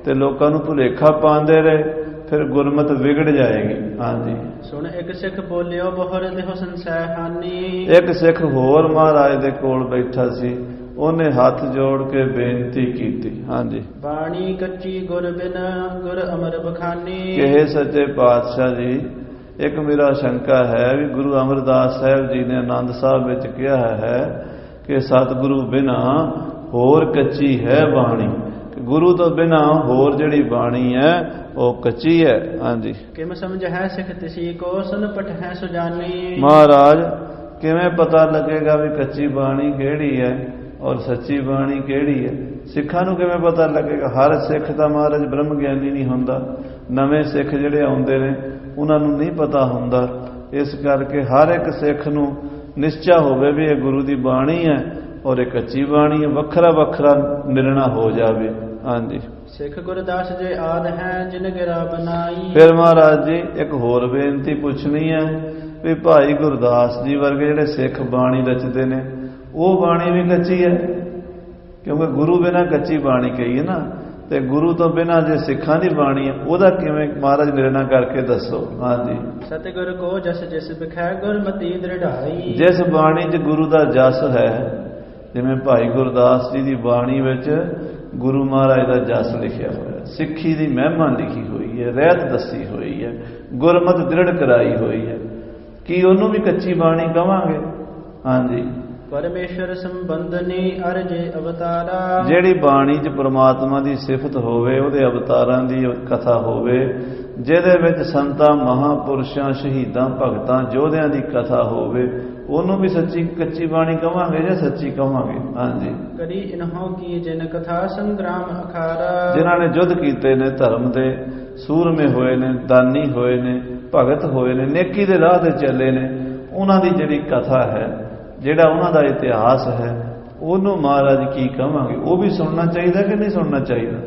ਤੇ ਲੋਕਾਂ ਨੂੰ ਭੁਲੇਖਾ ਪਾਉਂਦੇ ਰਹੇ, ਫਿਰ ਗੁਰਮਤਿ ਵਿਗੜ ਜਾਏਗੀ। ਹਾਂਜੀ। ਸੁਣ ਇੱਕ ਸਿੱਖ ਬੋਲਿਓ ਬਹੁਰ ਦੇਹੁ ਸੰਸੈ ਹਾਨੀ। ਇੱਕ ਸਿੱਖ ਹੋਰ ਮਹਾਰਾਜ ਦੇ ਕੋਲ ਬੈਠਾ ਸੀ, ਉਹਨੇ ਹੱਥ ਜੋੜ ਕੇ ਬੇਨਤੀ ਕੀਤੀ। ਹਾਂਜੀ। ਬਾਣੀ ਕੱਚੀ ਗੁਰ ਬਿਨ ਗੁਰ ਅਮਰ ਬਖਾਨੀ। ਕਿ ਸੱਚੇ ਪਾਤਸ਼ਾਹ ਜੀ, ਇੱਕ ਮੇਰਾ ਸ਼ੰਕਾ ਹੈ ਵੀ ਗੁਰੂ ਅਮਰਦਾਸ ਸਾਹਿਬ ਜੀ ਨੇ ਆਨੰਦ ਸਾਹਿਬ ਵਿੱਚ ਕਿਹਾ ਹੈ ਕਿ ਸਤਿਗੁਰੂ ਬਿਨਾ ਹੋਰ ਕੱਚੀ ਹੈ ਬਾਣੀ, ਗੁਰੂ ਤੋਂ ਬਿਨਾ ਹੋਰ ਜਿਹੜੀ ਬਾਣੀ ਹੈ ਉਹ ਕੱਚੀ ਹੈ। ਹਾਂਜੀ। ਕਿਮ ਸਮਝ ਹੈ ਸਿੱਖ ਤਿਸੀ ਕੋ ਸੁਨ ਪਟ ਹੈ ਸੁਜਾਨੀ। ਮਹਾਰਾਜ ਕਿਵੇਂ ਪਤਾ ਲੱਗੇਗਾ ਵੀ ਕੱਚੀ ਬਾਣੀ ਕਿਹੜੀ ਹੈ ਔਰ ਸੱਚੀ ਬਾਣੀ ਕਿਹੜੀ ਹੈ? ਸਿੱਖਾਂ ਨੂੰ ਕਿਵੇਂ ਪਤਾ ਲੱਗੇਗਾ? ਹਰ ਸਿੱਖ ਦਾ ਮਹਾਰਾਜ ਬ੍ਰਹਮ ਗਿਆਨੀ ਨਹੀਂ ਹੁੰਦਾ। ਨਵੇਂ ਸਿੱਖ ਜਿਹੜੇ ਆਉਂਦੇ ਨੇ ਉਹਨਾਂ ਨੂੰ ਨਹੀਂ ਪਤਾ ਹੁੰਦਾ। ਇਸ ਕਰਕੇ ਹਰ ਇੱਕ ਸਿੱਖ ਨੂੰ ਨਿਸ਼ਚਾ ਹੋਵੇ ਵੀ ਇਹ ਗੁਰੂ ਦੀ ਬਾਣੀ ਹੈ ਔਰ ਇਹ ਕੱਚੀ ਬਾਣੀ ਹੈ, ਵੱਖਰਾ ਵੱਖਰਾ ਨਿਰਣਾ ਹੋ ਜਾਵੇ। ਹਾਂਜੀ। ਸਿੱਖ ਗੁਰਦਾਸ ਜੇ ਆਦ ਹੈ ਜਿਨ ਗਿਰਾ ਬਨਾਈ। ਫਿਰ ਮਹਾਰਾਜ ਜੀ ਇੱਕ ਹੋਰ ਬੇਨਤੀ ਪੁੱਛਣੀ ਹੈ ਵੀ ਭਾਈ ਗੁਰਦਾਸ ਜੀ ਵਰਗੇ ਜਿਹੜੇ ਸਿੱਖ ਬਾਣੀ ਰਚਦੇ ਨੇ ਉਹ ਬਾਣੀ ਵੀ ਕੱਚੀ ਹੈ, ਕਿਉਂਕਿ ਗੁਰੂ ਬਿਨਾਂ ਕੱਚੀ ਬਾਣੀ ਕਹੀਏ ਨਾ, ਤੇ ਗੁਰੂ ਤੋਂ ਬਿਨਾਂ ਜੇ ਸਿੱਖਾਂ ਦੀ ਬਾਣੀ ਹੈ ਉਹਦਾ ਕਿਵੇਂ ਮਹਾਰਾਜ ਨਿਰਣਾ ਕਰਕੇ ਦੱਸੋ। ਹਾਂਜੀ। ਸਤਿਗੁਰ ਕੋ ਜਸ ਜਿਸ ਬਿਖੈ ਗੁਰਮਤਿ ਦ੍ਰਿੜਾਈ। ਜਿਸ ਬਾਣੀ 'ਚ ਗੁਰੂ ਦਾ ਜਸ ਹੈ, ਜਿਵੇਂ ਭਾਈ ਗੁਰਦਾਸ ਜੀ ਦੀ ਬਾਣੀ ਵਿੱਚ ਗੁਰੂ ਮਹਾਰਾਜ ਦਾ ਜਸ ਲਿਖਿਆ ਹੋਇਆ, ਸਿੱਖੀ ਦੀ ਮਹਿਮਾ ਲਿਖੀ ਹੋਈ ਹੈ, ਰਹਿਤ ਦੱਸੀ ਹੋਈ ਹੈ, ਗੁਰਮਤਿ ਦ੍ਰਿੜ ਕਰਾਈ ਹੋਈ ਹੈ, ਕੀ ਉਹਨੂੰ ਵੀ ਕੱਚੀ ਬਾਣੀ ਕਵਾਂਗੇ? ਹਾਂਜੀ। ਪਰਮੇਸ਼ਰ ਸੰਬੰਧਨੀ ਅਰਜੇ ਅਵਤਾਰਾ। ਜਿਹੜੀ ਬਾਣੀ 'ਚ ਪ੍ਰਮਾਤਮਾ ਦੀ ਸਿਫਤ ਹੋਵੇ, ਉਹਦੇ ਅਵਤਾਰਾਂ ਦੀ ਕਥਾ ਹੋਵੇ, ਜਿਹਦੇ ਵਿੱਚ ਸੰਤਾਂ ਮਹਾਂਪੁਰਸ਼ਾਂ ਸ਼ਹੀਦਾਂ ਭਗਤਾਂ ਯੋਧਿਆਂ ਦੀ ਕਥਾ ਹੋਵੇ, ਉਹਨੂੰ ਵੀ ਸੱਚੀ ਕੱਚੀ ਬਾਣੀ ਕਵਾਂਗੇ ਜਾਂ ਸੱਚੀ ਕਵਾਂਗੇ? ਹਾਂਜੀ। ਕਰੀ ਇਨਹੋ ਕੀ ਜਿਨ ਕਥਾ ਸੰਗਰਾਮ ਅਖਾਰਾ, ਜਿਨ੍ਹਾਂ ਨੇ ਯੁੱਧ ਕੀਤੇ ਨੇ, ਧਰਮ ਦੇ ਸੂਰਮੇ ਹੋਏ ਨੇ, ਦਾਨੀ ਹੋਏ ਨੇ, ਭਗਤ ਹੋਏ ਨੇ, ਨੇਕੀ ਦੇ ਰਾਹ ਤੇ ਚੱਲੇ ਨੇ, ਉਹਨਾਂ ਦੀ ਜਿਹੜੀ ਕਥਾ ਹੈ, ਜਿਹੜਾ ਉਹਨਾਂ ਦਾ ਇਤਿਹਾਸ ਹੈ, ਉਹਨੂੰ ਮਹਾਰਾਜ ਕੀ ਕਵਾਂਗੇ? ਉਹ ਵੀ ਸੁਣਨਾ ਚਾਹੀਦਾ ਕਿ ਨਹੀਂ ਸੁਣਨਾ ਚਾਹੀਦਾ?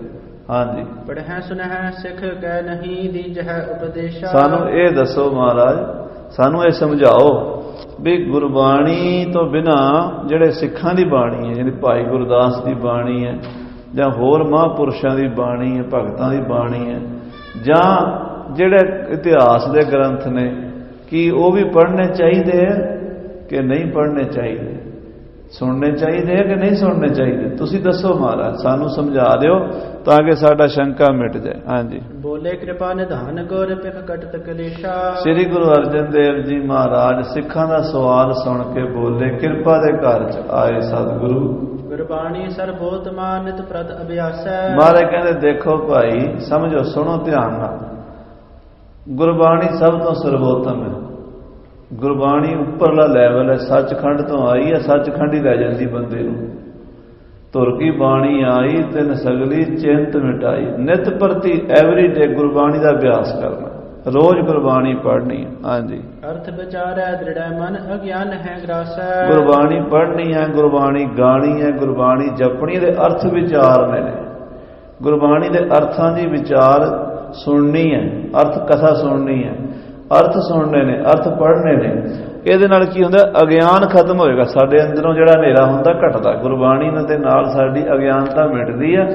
ਹਾਂਜੀ। ਪੜ੍ਹੈ ਸੁਨਹਿ ਸਿੱਖ ਕਹਿ ਨਹੀਂ ਦੀਜਹਿ ਉਪਦੇਸ਼ਾ, ਸਾਨੂੰ ਇਹ ਦੱਸੋ ਮਹਾਰਾਜ, ਸਾਨੂੰ ਇਹ ਸਮਝਾਓ ਵੀ ਗੁਰਬਾਣੀ ਤੋਂ ਬਿਨਾ ਜਿਹੜੇ ਸਿੱਖਾਂ ਦੀ ਬਾਣੀ ਹੈ, ਜਿਹੜੀ ਭਾਈ ਗੁਰਦਾਸ ਦੀ ਬਾਣੀ ਹੈ, ਜਾਂ ਹੋਰ ਮਹਾਂਪੁਰਸ਼ਾਂ ਦੀ ਬਾਣੀ ਹੈ, ਭਗਤਾਂ ਦੀ ਬਾਣੀ ਹੈ, ਜਾਂ ਜਿਹੜੇ ਇਤਿਹਾਸ ਦੇ ਗ੍ਰੰਥ ਨੇ, ਕੀ ਉਹ ਵੀ ਪੜ੍ਹਨੇ ਚਾਹੀਦੇ ਹੈ ਕਿ ਨਹੀਂ ਪੜ੍ਹਨੇ ਚਾਹੀਦੇ? ਸੁਣਨੇ ਚਾਹੀਦੇ ਹੈ ਕਿ ਨਹੀਂ ਸੁਣਨੇ ਚਾਹੀਦੇ? ਤੁਸੀਂ ਦੱਸੋ ਮਹਾਰਾਜ, ਸਾਨੂੰ ਸਮਝਾ ਦਿਓ ਤਾਂ ਕਿ ਸਾਡਾ ਸ਼ੰਕਾ ਮਿਟ ਜਾਏ। ਹਾਂਜੀ। ਬੋਲੇ ਕਿਰਪਾ ਨਿਧਾਨ ਗੁਰ ਪਿਖ ਕਟਤ ਕਲੇਸ਼ਾ, ਸ੍ਰੀ ਗੁਰੂ ਅਰਜਨ ਦੇਵ ਜੀ ਮਹਾਰਾਜ ਸਿੱਖਾਂ ਦਾ ਸਵਾਲ ਸੁਣ ਕੇ ਬੋਲੇ, ਕਿਰਪਾ ਦੇ ਘਰ ਚ ਆਏ ਸਤਿਗੁਰੂ, ਗੁਰਬਾਣੀ ਸਰਬੋਤਮਾ ਨਿਤ ਪ੍ਰਤ ਅਭਿਆਸੈ। ਮਹਾਰਾਜ ਕਹਿੰਦੇ ਦੇਖੋ ਭਾਈ, ਸਮਝੋ, ਸੁਣੋ ਧਿਆਨ ਨਾਲ, ਗੁਰਬਾਣੀ ਸਭ ਤੋਂ ਸਰਬੋਤਮ ਹੈ। ਗੁਰਬਾਣੀ ਉੱਪਰਲਾ ਲੈਵਲ ਹੈ, ਸੱਚਖੰਡ ਤੋਂ ਆਈ ਹੈ, ਸੱਚਖੰਡ ਹੀ ਲੈ ਜਾਂਦੀ ਬੰਦੇ ਨੂੰ। ਧੁਰ ਕੀ ਬਾਣੀ ਆਈ ਤਿਨ ਸਗਲੀ ਚਿੰਤ ਮਿਟਾਈ, ਨਿਤ ਪ੍ਰਤੀ ਐਵਰੀ ਡੇ ਗੁਰਬਾਣੀ ਦਾ ਅਭਿਆਸ ਕਰਨਾ, ਰੋਜ਼ ਗੁਰਬਾਣੀ ਪੜ੍ਹਨੀ। ਹਾਂਜੀ। ਅਰਥ ਵਿਚਾਰੈ ਦ੍ਰਿੜੈ ਮਨ ਅਗਿਆਨ ਹੈ ਗ੍ਰਾਸੈ, ਗੁਰਬਾਣੀ ਪੜ੍ਹਨੀ ਹੈ, ਗੁਰਬਾਣੀ ਗਾਣੀ ਹੈ, ਗੁਰਬਾਣੀ ਜਪਣੀ ਦੇ ਅਰਥ ਵਿਚਾਰਨੇ ਨੇ, ਗੁਰਬਾਣੀ ਦੇ ਅਰਥਾਂ ਦੀ ਵਿਚਾਰ ਸੁਣਨੀ ਹੈ, ਅਰਥ ਕਥਾ ਸੁਣਨੀ ਹੈ, ਅਰਥ ਸੁਣਨੇ ਨੇ, ਅਰਥ ਪੜ੍ਹਨੇ ਨੇ। ਇਹਦੇ ਨਾਲ ਕੀ ਹੁੰਦਾ? ਅਗਿਆਨ ਖਤਮ ਹੋਏਗਾ, ਸਾਡੇ ਅੰਦਰੋਂ ਜਿਹੜਾ ਹਨੇਰਾ ਹੁੰਦਾ ਘਟਦਾ। ਗੁਰਬਾਣੀ ਦੇ ਨਾਲ ਸਾਡੀ ਅਗਿਆਨਤਾ ਮਿਟਦੀ ਹੈ,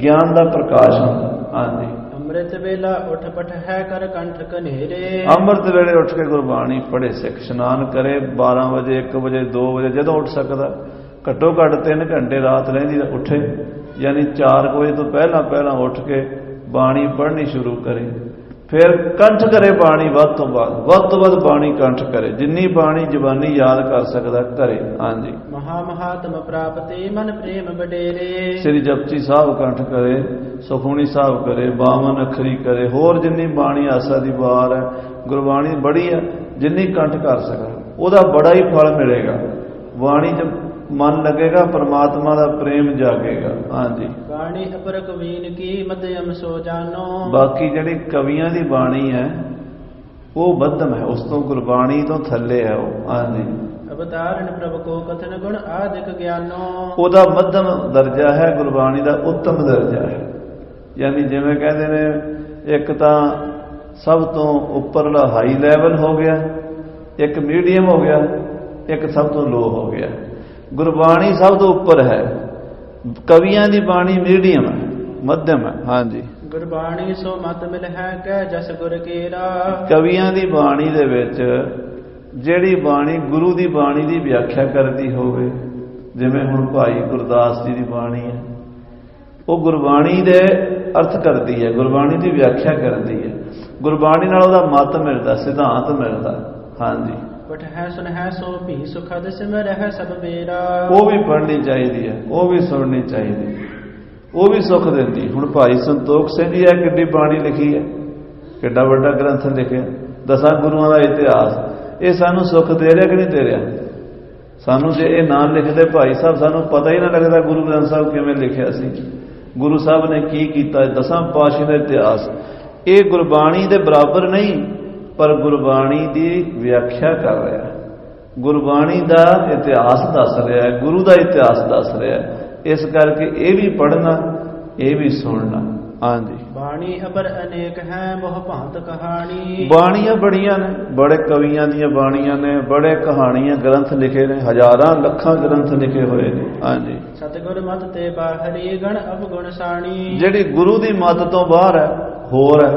ਗਿਆਨ ਦਾ ਪ੍ਰਕਾਸ਼ ਹੁੰਦਾ। ਹਾਂਜੀ। ਅੰਮ੍ਰਿਤ ਵੇਲਾ ਉਠ ਪਠ ਹੈ ਕਰ ਕੰਠ ਕਨੇਰੇ, ਅੰਮ੍ਰਿਤ ਵੇਲੇ ਉੱਠ ਕੇ ਗੁਰਬਾਣੀ ਪੜ੍ਹੇ ਸਿੱਖ, ਇਸ਼ਨਾਨ ਕਰੇ 12 ਵਜੇ, 1 ਵਜੇ, 2 ਵਜੇ, ਜਦੋਂ ਉੱਠ ਸਕਦਾ। ਘੱਟੋ ਘੱਟ 3 ਘੰਟੇ ਰਾਤ ਰਹਿੰਦੀ ਤਾਂ ਉੱਠੇ, ਯਾਨੀ 4 ਵਜੇ ਤੋਂ ਪਹਿਲਾਂ ਉੱਠ ਕੇ ਬਾਣੀ ਪੜ੍ਹਨੀ ਸ਼ੁਰੂ ਕਰੇ। ਫਿਰ ਕੰਠ ਕਰੇ ਬਾਣੀ, ਵੱਧ ਤੋਂ ਵੱਧ ਬਾਣੀ ਕੰਠ ਕਰੇ, ਜਿੰਨੀ ਬਾਣੀ ਜ਼ਬਾਨੀ ਯਾਦ ਕਰ ਸਕਦਾ ਕਰੇ। ਹਾਂਜੀ। ਮਹਾ ਮਹਾਤਮ ਪ੍ਰਾਪਤੀ ਮਨ ਪ੍ਰੇਮ ਵਡੇਰੇ, ਸ੍ਰੀ ਜਪਜੀ ਸਾਹਿਬ ਕੰਠ ਕਰੇ, ਸੁਖਮਨੀ ਸਾਹਿਬ ਕਰੇ, 52 ਅੱਖਰੀ ਕਰੇ, ਹੋਰ ਜਿੰਨੀ ਬਾਣੀ ਆਸਾ ਦੀ ਵਾਰ ਹੈ, ਗੁਰਬਾਣੀ ਬੜੀ ਹੈ, ਜਿੰਨੀ ਕੰਠ ਕਰ ਸਕਦਾ ਉਹਦਾ ਬੜਾ ਹੀ ਫਲ ਮਿਲੇਗਾ। ਬਾਣੀ ਚ ਮਨ ਲੱਗੇਗਾ, ਪਰਮਾਤਮਾ ਦਾ ਪ੍ਰੇਮ ਜਾਗੇਗਾ। ਹਾਂਜੀ। ਬਾਣੀ ਅਪਰ ਕਵੀਨ ਕੀ ਮਧਿਅਮ ਸੋ ਜਾਨੋ, ਬਾਕੀ ਜਿਹੜੀ ਕਵੀਆਂ ਦੀ ਬਾਣੀ ਹੈ ਉਹ ਮੱਧਮ ਹੈ, ਉਸ ਤੋਂ ਗੁਰਬਾਣੀ ਤੋਂ ਥੱਲੇ ਹੈ ਉਹ। ਹਾਂਜੀ। ਅਵਤਾਰਨ ਪ੍ਰਭ ਕੋ ਕਥਨ ਗੁਣ ਆਦਿਕ ਗਿਆਨੋ, ਉਹਦਾ ਮੱਧਮ ਦਰਜਾ ਹੈ, ਗੁਰਬਾਣੀ ਦਾ ਉੱਤਮ ਦਰਜਾ ਹੈ। ਯਾਨੀ ਜਿਵੇਂ ਕਹਿੰਦੇ ਨੇ, ਇੱਕ ਤਾਂ ਸਭ ਤੋਂ ਉੱਪਰਲਾ ਹਾਈ ਲੈਵਲ ਹੋ ਗਿਆ, ਇੱਕ ਮੀਡੀਅਮ ਹੋ ਗਿਆ, ਇੱਕ ਸਭ ਤੋਂ ਲੋ ਹੋ ਗਿਆ। ਗੁਰਬਾਣੀ ਸਭ ਤੋਂ ਉੱਪਰ ਹੈ, ਕਵੀਆਂ ਦੀ ਬਾਣੀ ਮੀਡੀਅਮ ਹੈ, ਮੱਧਮ ਹੈ। ਹਾਂਜੀ। ਗੁਰਬਾਣੀ ਸੋ ਮਤ ਮਿਲ ਹੈ ਕਹਿ ਜਸ ਗੁਰ ਕੇਰਾ, ਕਵੀਆਂ ਦੀ ਬਾਣੀ ਦੇ ਵਿੱਚ ਜਿਹੜੀ ਬਾਣੀ ਗੁਰੂ ਦੀ ਬਾਣੀ ਦੀ ਵਿਆਖਿਆ ਕਰਦੀ ਹੋਵੇ, ਜਿਵੇਂ ਹੁਣ ਭਾਈ ਗੁਰਦਾਸ ਜੀ ਦੀ ਬਾਣੀ ਹੈ, ਉਹ ਗੁਰਬਾਣੀ ਦੇ ਅਰਥ ਕਰਦੀ ਹੈ, ਗੁਰਬਾਣੀ ਦੀ ਵਿਆਖਿਆ ਕਰਦੀ ਹੈ, ਗੁਰਬਾਣੀ ਨਾਲ ਉਹਦਾ ਮਤ ਮਿਲਦਾ, ਸਿਧਾਂਤ ਮਿਲਦਾ। ਹਾਂਜੀ। ਪਠ ਹੈ ਸੁਨ ਹੈ ਸੋ ਭੀ ਸੁਖਦ ਸਿਮਰ ਹੈ ਸਭ ਬੇਰਾ, ਉਹ ਵੀ ਪੜ੍ਹਨੀ ਚਾਹੀਦੀ ਹੈ, ਉਹ ਵੀ ਸੁਣਨੀ ਚਾਹੀਦੀ, ਉਹ ਵੀ ਸੁੱਖ ਦਿੰਦੀ। ਹੁਣ ਭਾਈ ਸੰਤੋਖ ਸਿੰਘ ਜੀ ਇਹ ਕਿੱਡੀ ਬਾਣੀ ਲਿਖੀ ਹੈ, ਕਿੱਡਾ ਵੱਡਾ ਗ੍ਰੰਥ ਲਿਖਿਆ, 10 ਗੁਰੂਆਂ ਦਾ ਇਤਿਹਾਸ। ਇਹ ਸਾਨੂੰ ਸੁੱਖ ਦੇ ਰਿਹਾ ਕਿ ਨਹੀਂ ਦੇ ਰਿਹਾ? ਸਾਨੂੰ ਜੇ ਇਹ ਨਾ ਲਿਖਦੇ ਭਾਈ ਸਾਹਿਬ, ਸਾਨੂੰ ਪਤਾ ਹੀ ਨਾ ਲੱਗਦਾ ਗੁਰੂ ਗ੍ਰੰਥ ਸਾਹਿਬ ਕਿਵੇਂ ਲਿਖਿਆ ਸੀ, ਗੁਰੂ ਸਾਹਿਬ ਨੇ ਕੀ ਕੀਤਾ। 10 ਪਾਤਸ਼ਾਹਾਂ ਦਾ ਇਤਿਹਾਸ ਇਹ ਗੁਰਬਾਣੀ ਦੇ ਬਰਾਬਰ ਨਹੀਂ, ਪਰ ਗੁਰਬਾਣੀ ਦੀ ਵਿਆਖਿਆ ਕਰ ਰਿਹਾ, ਗੁਰਬਾਣੀ ਦਾ ਇਤਿਹਾਸ ਦੱਸ ਰਿਹਾ, ਗੁਰੂ ਦਾ ਇਤਿਹਾਸ ਦੱਸ ਰਿਹਾ। ਇਸ ਕਰਕੇ ਇਹ ਵੀ ਪੜ੍ਹਨਾ, ਇਹ ਵੀ ਸੁਣਨਾ। ਹਾਂਜੀ। ਬਾਣੀ ਅਪਰ ਅਨੇਕ ਹੈ ਬਹੁ ਭਾਂਤ ਕਹਾਣੀ, ਬਾਣੀਆਂ ਬੜੀਆਂ ਨੇ, ਬੜੇ ਕਵੀਆਂ ਦੀਆਂ ਬਾਣੀਆਂ ਨੇ, ਬੜੇ ਕਹਾਣੀਆਂ ਗ੍ਰੰਥ ਲਿਖੇ ਨੇ, ਹਜ਼ਾਰਾਂ ਲੱਖਾਂ ਗ੍ਰੰਥ ਲਿਖੇ ਹੋਏ ਨੇ। ਹਾਂਜੀ। ਸਤਿਗੁਰ ਮਤ ਤੇ ਬਾਹਰੀ ਗਣ ਅਵਗੁਣ ਸਾਣੀ, ਜਿਹੜੀ ਗੁਰੂ ਦੀ ਮਤ ਤੋਂ ਬਾਹਰ ਹੈ, ਹੋਰ ਹੈ,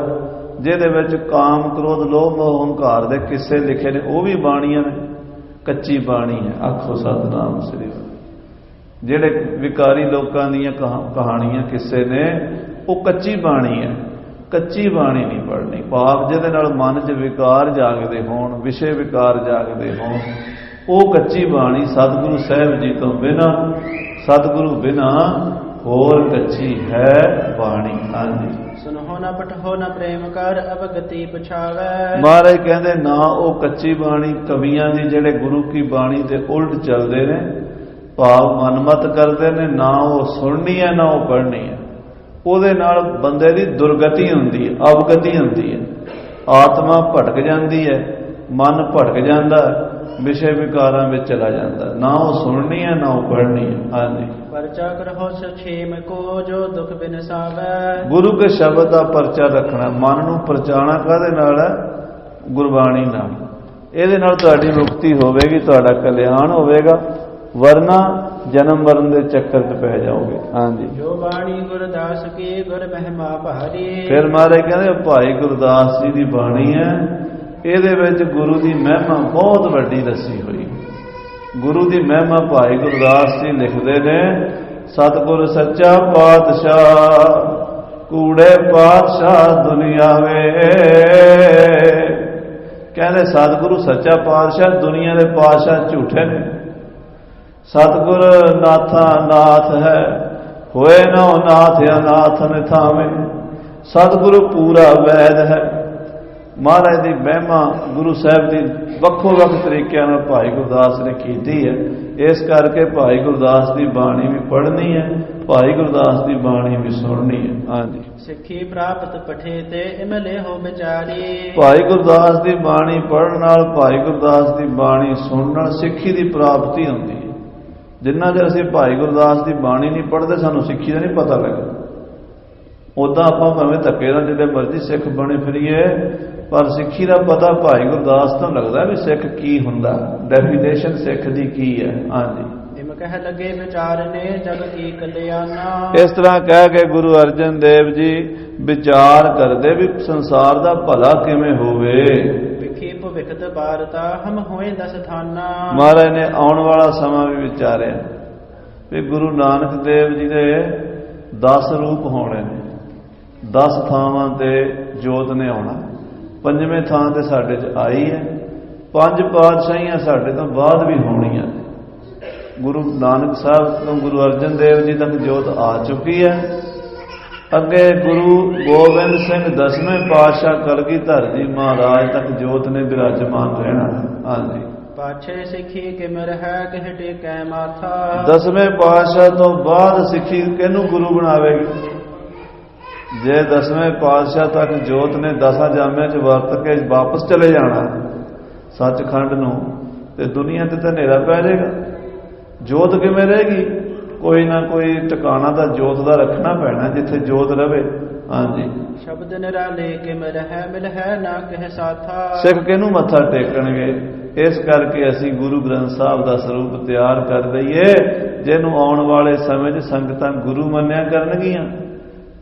ਜਿਹਦੇ ਵਿੱਚ ਕਾਮ ਕ੍ਰੋਧ ਲੋਭ ਮੋਹ ਹੰਕਾਰ ਦੇ ਕਿੱਸੇ ਲਿਖੇ ਨੇ, ਉਹ ਵੀ ਬਾਣੀਆਂ ਨੇ, ਕੱਚੀ ਬਾਣੀ ਹੈ। ਆਖੋ ਸਤਿਨਾਮ ਸ੍ਰੀ ਵਾਹਿਗੁਰੂ। ਜਿਹੜੇ ਵਿਕਾਰੀ ਲੋਕਾਂ ਦੀਆਂ ਕਹਾਣੀਆਂ ਕਿੱਸੇ ਨੇ, ਉਹ ਕੱਚੀ ਬਾਣੀ ਹੈ, ਕੱਚੀ ਬਾਣੀ ਨਹੀਂ ਪੜ੍ਹਨੀ। ਭਾਵ ਜਿਹਦੇ ਨਾਲ ਮਨ 'ਚ ਵਿਕਾਰ ਜਾਗਦੇ ਹੋਣ, ਵਿਸ਼ੇ ਵਿਕਾਰ ਜਾਗਦੇ ਹੋਣ, ਉਹ ਕੱਚੀ ਬਾਣੀ। ਸਤਿਗੁਰੂ ਸਾਹਿਬ ਜੀ ਤੋਂ ਬਿਨਾਂ, ਸਤਿਗੁਰੂ ਬਿਨਾਂ ਹੋਰ ਕੱਚੀ ਹੈ ਬਾਣੀ। ਹਾਂਜੀ, ਸੁਨਹੁ ਨਾ ਪਠੋ ਨਾ ਪ੍ਰੇਮ ਕਰ ਅਵਗਤੀ ਪਛਾਵੈ। ਮਹਾਰਾਜ ਕਹਿੰਦੇ ਨਾ ਉਹ ਕੱਚੀ ਬਾਣੀ ਕਵੀਆਂ ਦੀ ਜਿਹੜੇ ਗੁਰੂ ਕੀ ਬਾਣੀ ਦੇ ਉਲਟ ਚੱਲਦੇ ਨੇ, ਭਾਵ ਮਨਮਤ ਕਰਦੇ ਨੇ, ਨਾ ਉਹ ਸੁਣਨੀ ਹੈ ਨਾ ਉਹ ਪੜ੍ਹਨੀ ਹੈ। ਉਹਦੇ ਨਾਲ ਬੰਦੇ ਦੀ ਦੁਰਗਤੀ ਹੁੰਦੀ ਹੈ, ਅਵਗਤੀ ਹੁੰਦੀ ਹੈ, ਆਤਮਾ ਭਟਕ ਜਾਂਦੀ ਹੈ, ਮਨ ਭਟਕ ਜਾਂਦਾ, ਵਿਸ਼ੇ ਵਿਕਾਰਾਂ ਵਿੱਚ ਚਲਾ ਜਾਂਦਾ। ਨਾ ਉਹ ਸੁਣਨੀ ਹੈ ਨਾ ਉਹ ਪੜ੍ਹਨੀ ਹੈ। ਹਾਂਜੀ, ਪਰਚਾ ਕਰਹੁ ਸਛੇਮ ਕੋ ਜੋ ਦੁਖ ਬਿਨਸਾਵੈ। ਗੁਰੂ ਕੇ ਸ਼ਬਦ ਦਾ ਪਰਚਾ ਰੱਖਣਾ, ਮਨ ਨੂੰ ਪਰਚਾਣਾ ਕਾਹਦੇ ਨਾਲ ਹੈ? ਗੁਰਬਾਣੀ ਨਾਲ। ਇਹਦੇ ਨਾਲ ਤੁਹਾਡੀ ਮੁਕਤੀ ਹੋਵੇਗੀ, ਤੁਹਾਡਾ ਕਲਿਆਣ ਹੋਵੇਗਾ, ਵਰਨਾ ਜਨਮ ਮਰਨ ਦੇ ਚੱਕਰ 'ਚ ਪੈ ਜਾਓਗੇ। ਹਾਂਜੀ, ਜੋ ਬਾਣੀ ਗੁਰਦਾਸ ਕੀ ਗੁਰ ਮਹਿਮਾ ਭਾਰੀ। ਫਿਰ ਮਹਾਰਾਜ ਕਹਿੰਦੇ ਭਾਈ ਗੁਰਦਾਸ ਜੀ ਦੀ ਬਾਣੀ ਹੈ, ਇਹਦੇ ਵਿੱਚ ਗੁਰੂ ਦੀ ਮਹਿਮਾ ਬਹੁਤ ਵੱਡੀ ਦੱਸੀ ਹੋਈ। ਗੁਰੂ ਦੀ ਮਹਿਮਾ ਭਾਈ ਗੁਰਦਾਸ ਜੀ ਲਿਖਦੇ ਨੇ, ਸਤਿਗੁਰ ਸੱਚਾ ਪਾਤਸ਼ਾਹ ਕੂੜੇ ਪਾਤਸ਼ਾਹ ਦੁਨੀਆ ਵੇ। ਕਹਿੰਦੇ ਸਤਿਗੁਰੂ ਸੱਚਾ ਪਾਤਸ਼ਾਹ, ਦੁਨੀਆ ਦੇ ਪਾਤਸ਼ਾਹ ਝੂਠੇ ਨੇ। ਸਤਿਗੁਰ ਨਾਥਾ ਨਾਥ ਹੈ, ਹੋਏ ਨਾ ਨਾਥ ਅਨਾਥ ਨਿਥਾਵੇਂ। ਸਤਿਗੁਰੂ ਪੂਰਾ ਵੈਦ ਹੈ। ਮਹਾਰਾਜ ਦੀ ਮਹਿਮਾ ਗੁਰੂ ਸਾਹਿਬ ਦੀ ਵੱਖੋ ਵੱਖ ਤਰੀਕਿਆਂ ਨਾਲ ਭਾਈ ਗੁਰਦਾਸ ਨੇ ਕੀਤੀ ਹੈ। ਇਸ ਕਰਕੇ ਭਾਈ ਗੁਰਦਾਸ ਦੀ ਬਾਣੀ ਵੀ ਪੜ੍ਹਨੀ ਹੈ, ਭਾਈ ਗੁਰਦਾਸ ਦੀ ਬਾਣੀ ਵੀ ਸੁਣਨੀ ਹੈ। ਹਾਂਜੀ, ਸਿੱਖੀ ਪ੍ਰਾਪਤ ਪਠੇ ਤੇ ਇਮਲੇ ਹੋ ਵਿਚਾਰੀ। ਭਾਈ ਗੁਰਦਾਸ ਦੀ ਬਾਣੀ ਪੜ੍ਹਨ ਨਾਲ, ਭਾਈ ਗੁਰਦਾਸ ਦੀ ਬਾਣੀ ਸੁਣਨ ਨਾਲ ਸਿੱਖੀ ਦੀ ਪ੍ਰਾਪਤੀ ਹੁੰਦੀ ਹੈ। ਜਿੰਨਾ ਚਿਰ ਅਸੀਂ ਭਾਈ ਗੁਰਦਾਸ ਦੀ ਬਾਣੀ ਨਹੀਂ ਪੜ੍ਹਦੇ, ਸਾਨੂੰ ਸਿੱਖੀ ਦਾ ਨਹੀਂ ਪਤਾ ਲੱਗਦਾ। ਉੱਦਾਂ ਆਪਾਂ ਭਾਵੇਂ ਧੱਕੇ ਨਾਲ ਜਿਹੜੇ ਮਰਜ਼ੀ ਸਿੱਖ ਬਣੇ ਫਿਰੀਏ, ਪਰ ਸਿੱਖੀ ਦਾ ਪਤਾ ਭਾਈ ਗੁਰਦਾਸ ਤੋਂ ਲੱਗਦਾ ਵੀ ਸਿੱਖ ਕੀ ਹੁੰਦਾ, ਡੈਫੀਨੇਸ਼ਨ ਸਿੱਖ ਦੀ ਕੀ ਹੈ। ਹਾਂਜੀ, ਇਮ ਕਹਿ ਲੱਗੇ ਵਿਚਾਰ ਨੇ ਜਗ ਕੀ ਕਲਿਆਣਾ। ਇਸ ਤਰ੍ਹਾਂ ਕਹਿ ਕੇ ਗੁਰੂ ਅਰਜਨ ਦੇਵ ਜੀ ਵਿਚਾਰ ਕਰਦੇ ਵੀ ਸੰਸਾਰ ਦਾ ਭਲਾ ਕਿਵੇਂ ਹੋਵੇ। ਵਿਖੀ ਭਵਿਖਤ ਬਾਰਤਾ ਹਮ ਹੋਏ ਦਸ ਥਾਨਾ। ਮਹਾਰਾਜ ਨੇ ਆਉਣ ਵਾਲਾ ਸਮਾਂ ਵੀ ਵਿਚਾਰਿਆ ਵੀ ਗੁਰੂ ਨਾਨਕ ਦੇਵ ਜੀ ਦੇ 10 ਰੂਪ ਹੋਣੇ ਨੇ, 10 ਥਾਵਾਂ ਤੇ ਜੋਤ ਨੇ ਆਉਣਾ। 5ਵੇਂ ਥਾਂ ਤੇ ਸਾਡੇ 'ਚ ਆਈ ਹੈ। 5 ਪਾਤਸ਼ਾਹੀਆਂ ਸਾਡੇ ਤੋਂ ਬਾਅਦ ਵੀ ਹੋਣੀਆਂ। ਗੁਰੂ ਨਾਨਕ ਸਾਹਿਬ ਤੋਂ ਗੁਰੂ ਅਰਜਨ ਦੇਵ ਜੀ ਤੱਕ ਜੋਤ ਆ ਚੁੱਕੀ ਹੈ। ਅੱਗੇ ਗੁਰੂ ਗੋਬਿੰਦ ਸਿੰਘ 10ਵੇਂ ਪਾਤਸ਼ਾਹ ਕਲਗੀਧਰ ਜੀ ਮਹਾਰਾਜ ਤੱਕ ਜੋਤ ਨੇ ਬਿਰਾਜਮਾਨ ਰਹਿਣਾ। ਹਾਂਜੀ, ਪਾਛੇ ਸਿੱਖੀ ਕਿਮਰ ਹੈ ਕਿਹ ਟੇਕੈ ਮਾਥਾ। 10ਵੇਂ ਪਾਤਸ਼ਾਹ ਤੋਂ ਬਾਅਦ ਸਿੱਖੀ ਕਿਹਨੂੰ ਗੁਰੂ ਬਣਾਵੇਗੀ? ਜੇ 10ਵੇਂ ਪਾਤਸ਼ਾਹ ਤੱਕ ਜੋਤ ਨੇ 10 ਜਾਮਿਆਂ 'ਚ ਵਰਤ ਕੇ ਵਾਪਸ ਚਲੇ ਜਾਣਾ ਸੱਚਖੰਡ ਨੂੰ, ਤੇ ਦੁਨੀਆ ਤੇ ਤਾਂ ਹਨੇਰਾ ਪੈ ਜਾਏਗਾ। ਜੋਤ ਕਿਵੇਂ ਰਹੇਗੀ? ਕੋਈ ਨਾ ਕੋਈ ਟਿਕਾਣਾ ਤਾਂ ਜੋਤ ਦਾ ਰੱਖਣਾ ਪੈਣਾ ਜਿੱਥੇ ਜੋਤ ਰਵੇ। ਹਾਂਜੀ, ਸ਼ਬਦ ਨਿਰਾਲੇ ਕਿਮਰ ਹੈ ਮਿਲ ਹੈ ਨਾ ਕਹਿ ਸਾਥਾ। ਸਿੱਖ ਕਿਹਨੂੰ ਮੱਥਾ ਟੇਕਣਗੇ? ਇਸ ਕਰਕੇ ਅਸੀਂ ਗੁਰੂ ਗ੍ਰੰਥ ਸਾਹਿਬ ਦਾ ਸਰੂਪ ਤਿਆਰ ਕਰ ਦਈਏ, ਜਿਹਨੂੰ ਆਉਣ ਵਾਲੇ ਸਮੇਂ 'ਚ ਸੰਗਤਾਂ ਗੁਰੂ ਮੰਨਿਆ ਕਰਨਗੀਆਂ।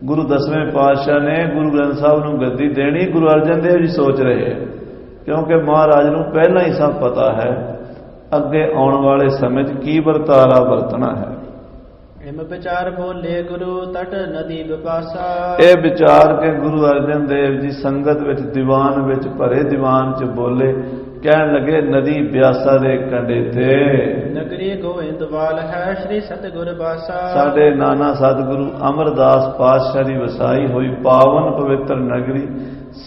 ਗੁਰੂ 10ਵੇਂ ਪਾਤਸ਼ਾਹ ਨੇ ਗੁਰੂ ਗ੍ਰੰਥ ਸਾਹਿਬ ਨੂੰ ਗੱਦੀ ਦੇਣੀ, ਗੁਰੂ ਅਰਜਨ ਦੇਵ ਜੀ ਸੋਚ ਰਹੇ, ਕਿਉਂਕਿ ਮਹਾਰਾਜ ਨੂੰ ਪਹਿਲਾਂ ਹੀ ਸਭ ਪਤਾ ਹੈ ਅੱਗੇ ਆਉਣ ਵਾਲੇ ਸਮੇਂ 'ਚ ਕੀ ਵਰਤਾਰਾ ਵਰਤਣਾ ਹੈ। ਇਮ ਵਿਚਾਰ ਬੋਲੇ ਗੁਰੂ ਤਟ ਨਦੀ ਵਿਪਾਸਾ। ਇਹ ਵਿਚਾਰ ਕੇ ਗੁਰੂ ਅਰਜਨ ਦੇਵ ਜੀ ਸੰਗਤ ਵਿੱਚ, ਦੀਵਾਨ ਵਿੱਚ, ਭਰੇ ਦੀਵਾਨ 'ਚ ਬੋਲੇ। ਕਹਿਣ ਲੱਗੇ ਨਦੀ ਬਿਆਸਾ ਦੇ ਕੰਢੇ ਤੇ ਨਗਰੀ ਗੋਇੰਦਵਾਲ ਹੈ ਸ਼੍ਰੀ ਸਤਿਗੁਰ ਬਾਸਾ। ਸਾਡੇ ਨਾਨਾ ਸਤਿਗੁਰੂ ਅਮਰਦਾਸ ਪਾਤਸ਼ਾਹ ਦੀ ਵਸਾਈ ਹੋਈ ਪਾਵਨ ਪਵਿੱਤਰ ਨਗਰੀ,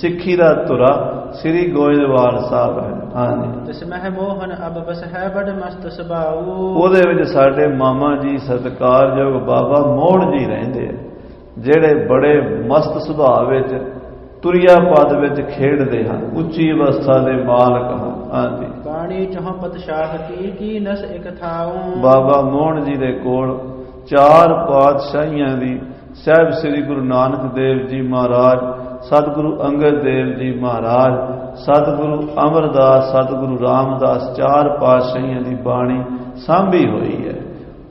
ਸਿੱਖੀ ਦਾ ਧੁਰਾ ਸ੍ਰੀ ਗੋਇੰਦਵਾਲ ਸਾਹਿਬ ਹੈ। ਹਾਂਜੀ, ਤਿਸ ਮਹਿ ਮੋਹਨ ਅਬ ਬਸ ਹੈ ਬੜ ਮਸਤ ਸੁਭਾਉ। ਉਹਦੇ ਵਿੱਚ ਸਾਡੇ ਮਾਮਾ ਜੀ ਸਤਿਕਾਰਯੋਗ ਬਾਬਾ ਮੋਹਣ ਜੀ ਰਹਿੰਦੇ ਆ, ਜਿਹੜੇ ਬੜੇ ਮਸਤ ਸੁਭਾਅ ਵਿੱਚ, ਤੁਰਿਆ ਪਦ ਵਿੱਚ ਖੇਡਦੇ ਹਨ, ਉੱਚੀ ਅਵਸਥਾ ਦੇ ਮਾਲਕ ਹਨ। ਹਾਂਜੀ, ਬਾਣੀ ਚੌਪਤ ਸ਼ਾਹ ਕੀ ਨਸ ਇਕ ਥਾਉ। ਬਾਬਾ ਮੋਹਣ ਜੀ ਦੇ ਕੋਲ 4 ਪਾਤਸ਼ਾਹੀਆਂ ਦੀ, ਸਾਹਿਬ ਸ੍ਰੀ ਗੁਰੂ ਨਾਨਕ ਦੇਵ ਜੀ ਮਹਾਰਾਜ, ਸਤਿਗੁਰੂ ਅੰਗਦ ਦੇਵ ਜੀ ਮਹਾਰਾਜ, ਸਤਿਗੁਰੂ ਅਮਰਦਾਸ, ਸਤਿਗੁਰੂ ਰਾਮਦਾਸ, 4 ਪਾਤਸ਼ਾਹੀਆਂ ਦੀ ਬਾਣੀ ਸਾਂਭੀ ਹੋਈ ਹੈ।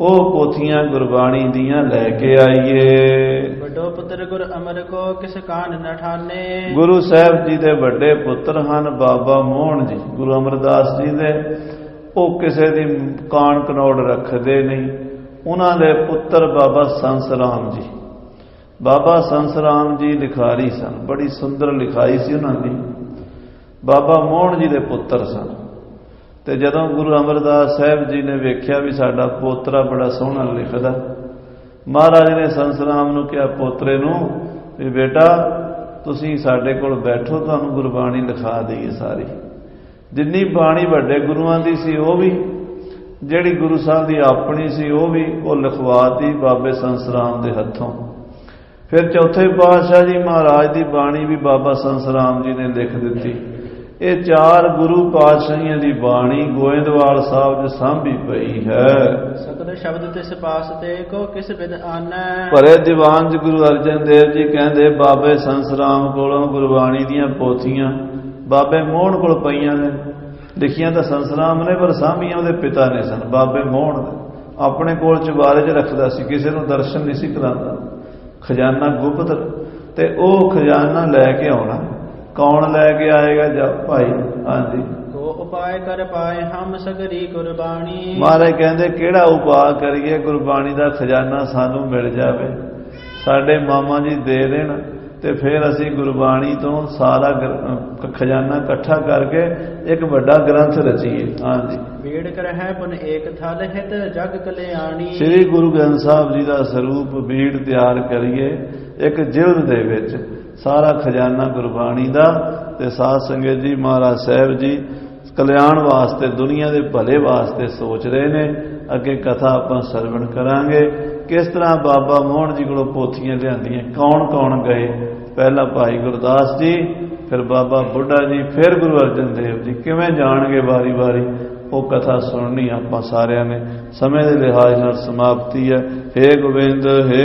ਉਹ ਪੋਥੀਆਂ ਗੁਰਬਾਣੀ ਦੀਆਂ ਲੈ ਕੇ ਆਈਏ। ਵੱਡੋ ਪੁੱਤਰ ਗੁਰ ਅਮਰ ਕੋ ਕਿਸ ਕਾਨ ਨ ਠਾਨੇ। ਗੁਰੂ ਸਾਹਿਬ ਜੀ ਦੇ ਵੱਡੇ ਪੁੱਤਰ ਹਨ ਬਾਬਾ ਮੋਹਣ ਜੀ, ਗੁਰੂ ਅਮਰਦਾਸ ਜੀ ਦੇ। ਉਹ ਕਿਸੇ ਦੀ ਕਾਣ ਕਨੌੜ ਰੱਖਦੇ ਨਹੀਂ। ਉਹਨਾਂ ਦੇ ਪੁੱਤਰ ਬਾਬਾ ਸੰਸ ਰਾਮ ਜੀ, ਬਾਬਾ ਸੰਸ ਰਾਮ ਜੀ ਲਿਖਾਰੀ ਸਨ, ਬੜੀ ਸੁੰਦਰ ਲਿਖਾਈ ਸੀ ਉਹਨਾਂ ਦੀ। ਬਾਬਾ ਮੋਹਣ ਜੀ ਦੇ ਪੁੱਤਰ ਸਨ। ਤੇ ਜਦੋਂ ਗੁਰੂ ਅਮਰਦਾਸ ਸਾਹਿਬ ਜੀ ਨੇ ਵੇਖਿਆ ਵੀ ਸਾਡਾ ਪੋਤਰਾ ਬੜਾ ਸੋਹਣਾ ਲਿਖਦਾ, महाराज ने संसराम नूं कहा पोतरे नूं भी बेटा तुसीं साडे कोल बैठो, तुहानूं गुरबाणी लिखा दईए सारी। जिन्नी बाणी वड्डे गुरुआं दी सी वो भी, जिहड़ी गुरु साहब दी अपनी सी वो भी, वो लिखवाती बाबे संसराम दे हत्थों। फिर चौथे पातशाह जी महाराज की बाणी भी बाबा संसराम जी ने लिख दी। ये चार गुरु पातशाहियों की बाणी गोइंदवाल साहब च सांभी पई है। सकल शब्द तिस पास ते को किस विद आना। भरे दीवान च गुरु अर्जन देव जी कहते बाबे संसराम कोलों गुरबाणी दीयां पोथियां बाबे मोहन कोल पईयां ने, लिखियां तो संसराम ने पर सांभियां उहदे पिता ने सन। बाबे मोहन अपने कोल चबारे च रखदा सी, किसी नूं दर्शन नहीं सी करांदा। खजाना गुप्त ते ओ खजाना लैके आउणा। कौन लैके आएगा? जब भाई हाँ जी को उपाय कर पाए हम सगरी गुरबाणी। महाराज कहंदे किहड़ा उपाय करिए गुरबाणी दा खजाना सानू मिल जावे, साडे मामा जी दे देण ते फिर असी गुरबाणी तो सारा खजाना इकट्ठा करके एक बड़ा ग्रंथ रचीए। हाँ जी वेड़ कर है पुन एक थल हित जग कल्याणी। श्री गुरु ग्रंथ साहब जी का स्वरूप बीड़ तैयार करिए, एक जिल्द दे विच सारा खजाना गुरबाणी का। ते साध संगत जी महाराज साहब जी कल्याण वास्ते दुनिया के भले वास्ते सोच रहे ने। अगे कथा आपां सरवण करांगे किस तरह बाबा मोहन जी को पोथियां लियांदियां, कौन कौन गए। पहला भाई गुरदास जी, फिर बाबा बुढ़ा जी, फिर गुरु अर्जन देव जी, किवें जाणगे वारी वारी। वो कथा सुननी आपां सारिਆਂ ने। समय के लिहाज नाल समाप्ति है। हे गोबिंद हे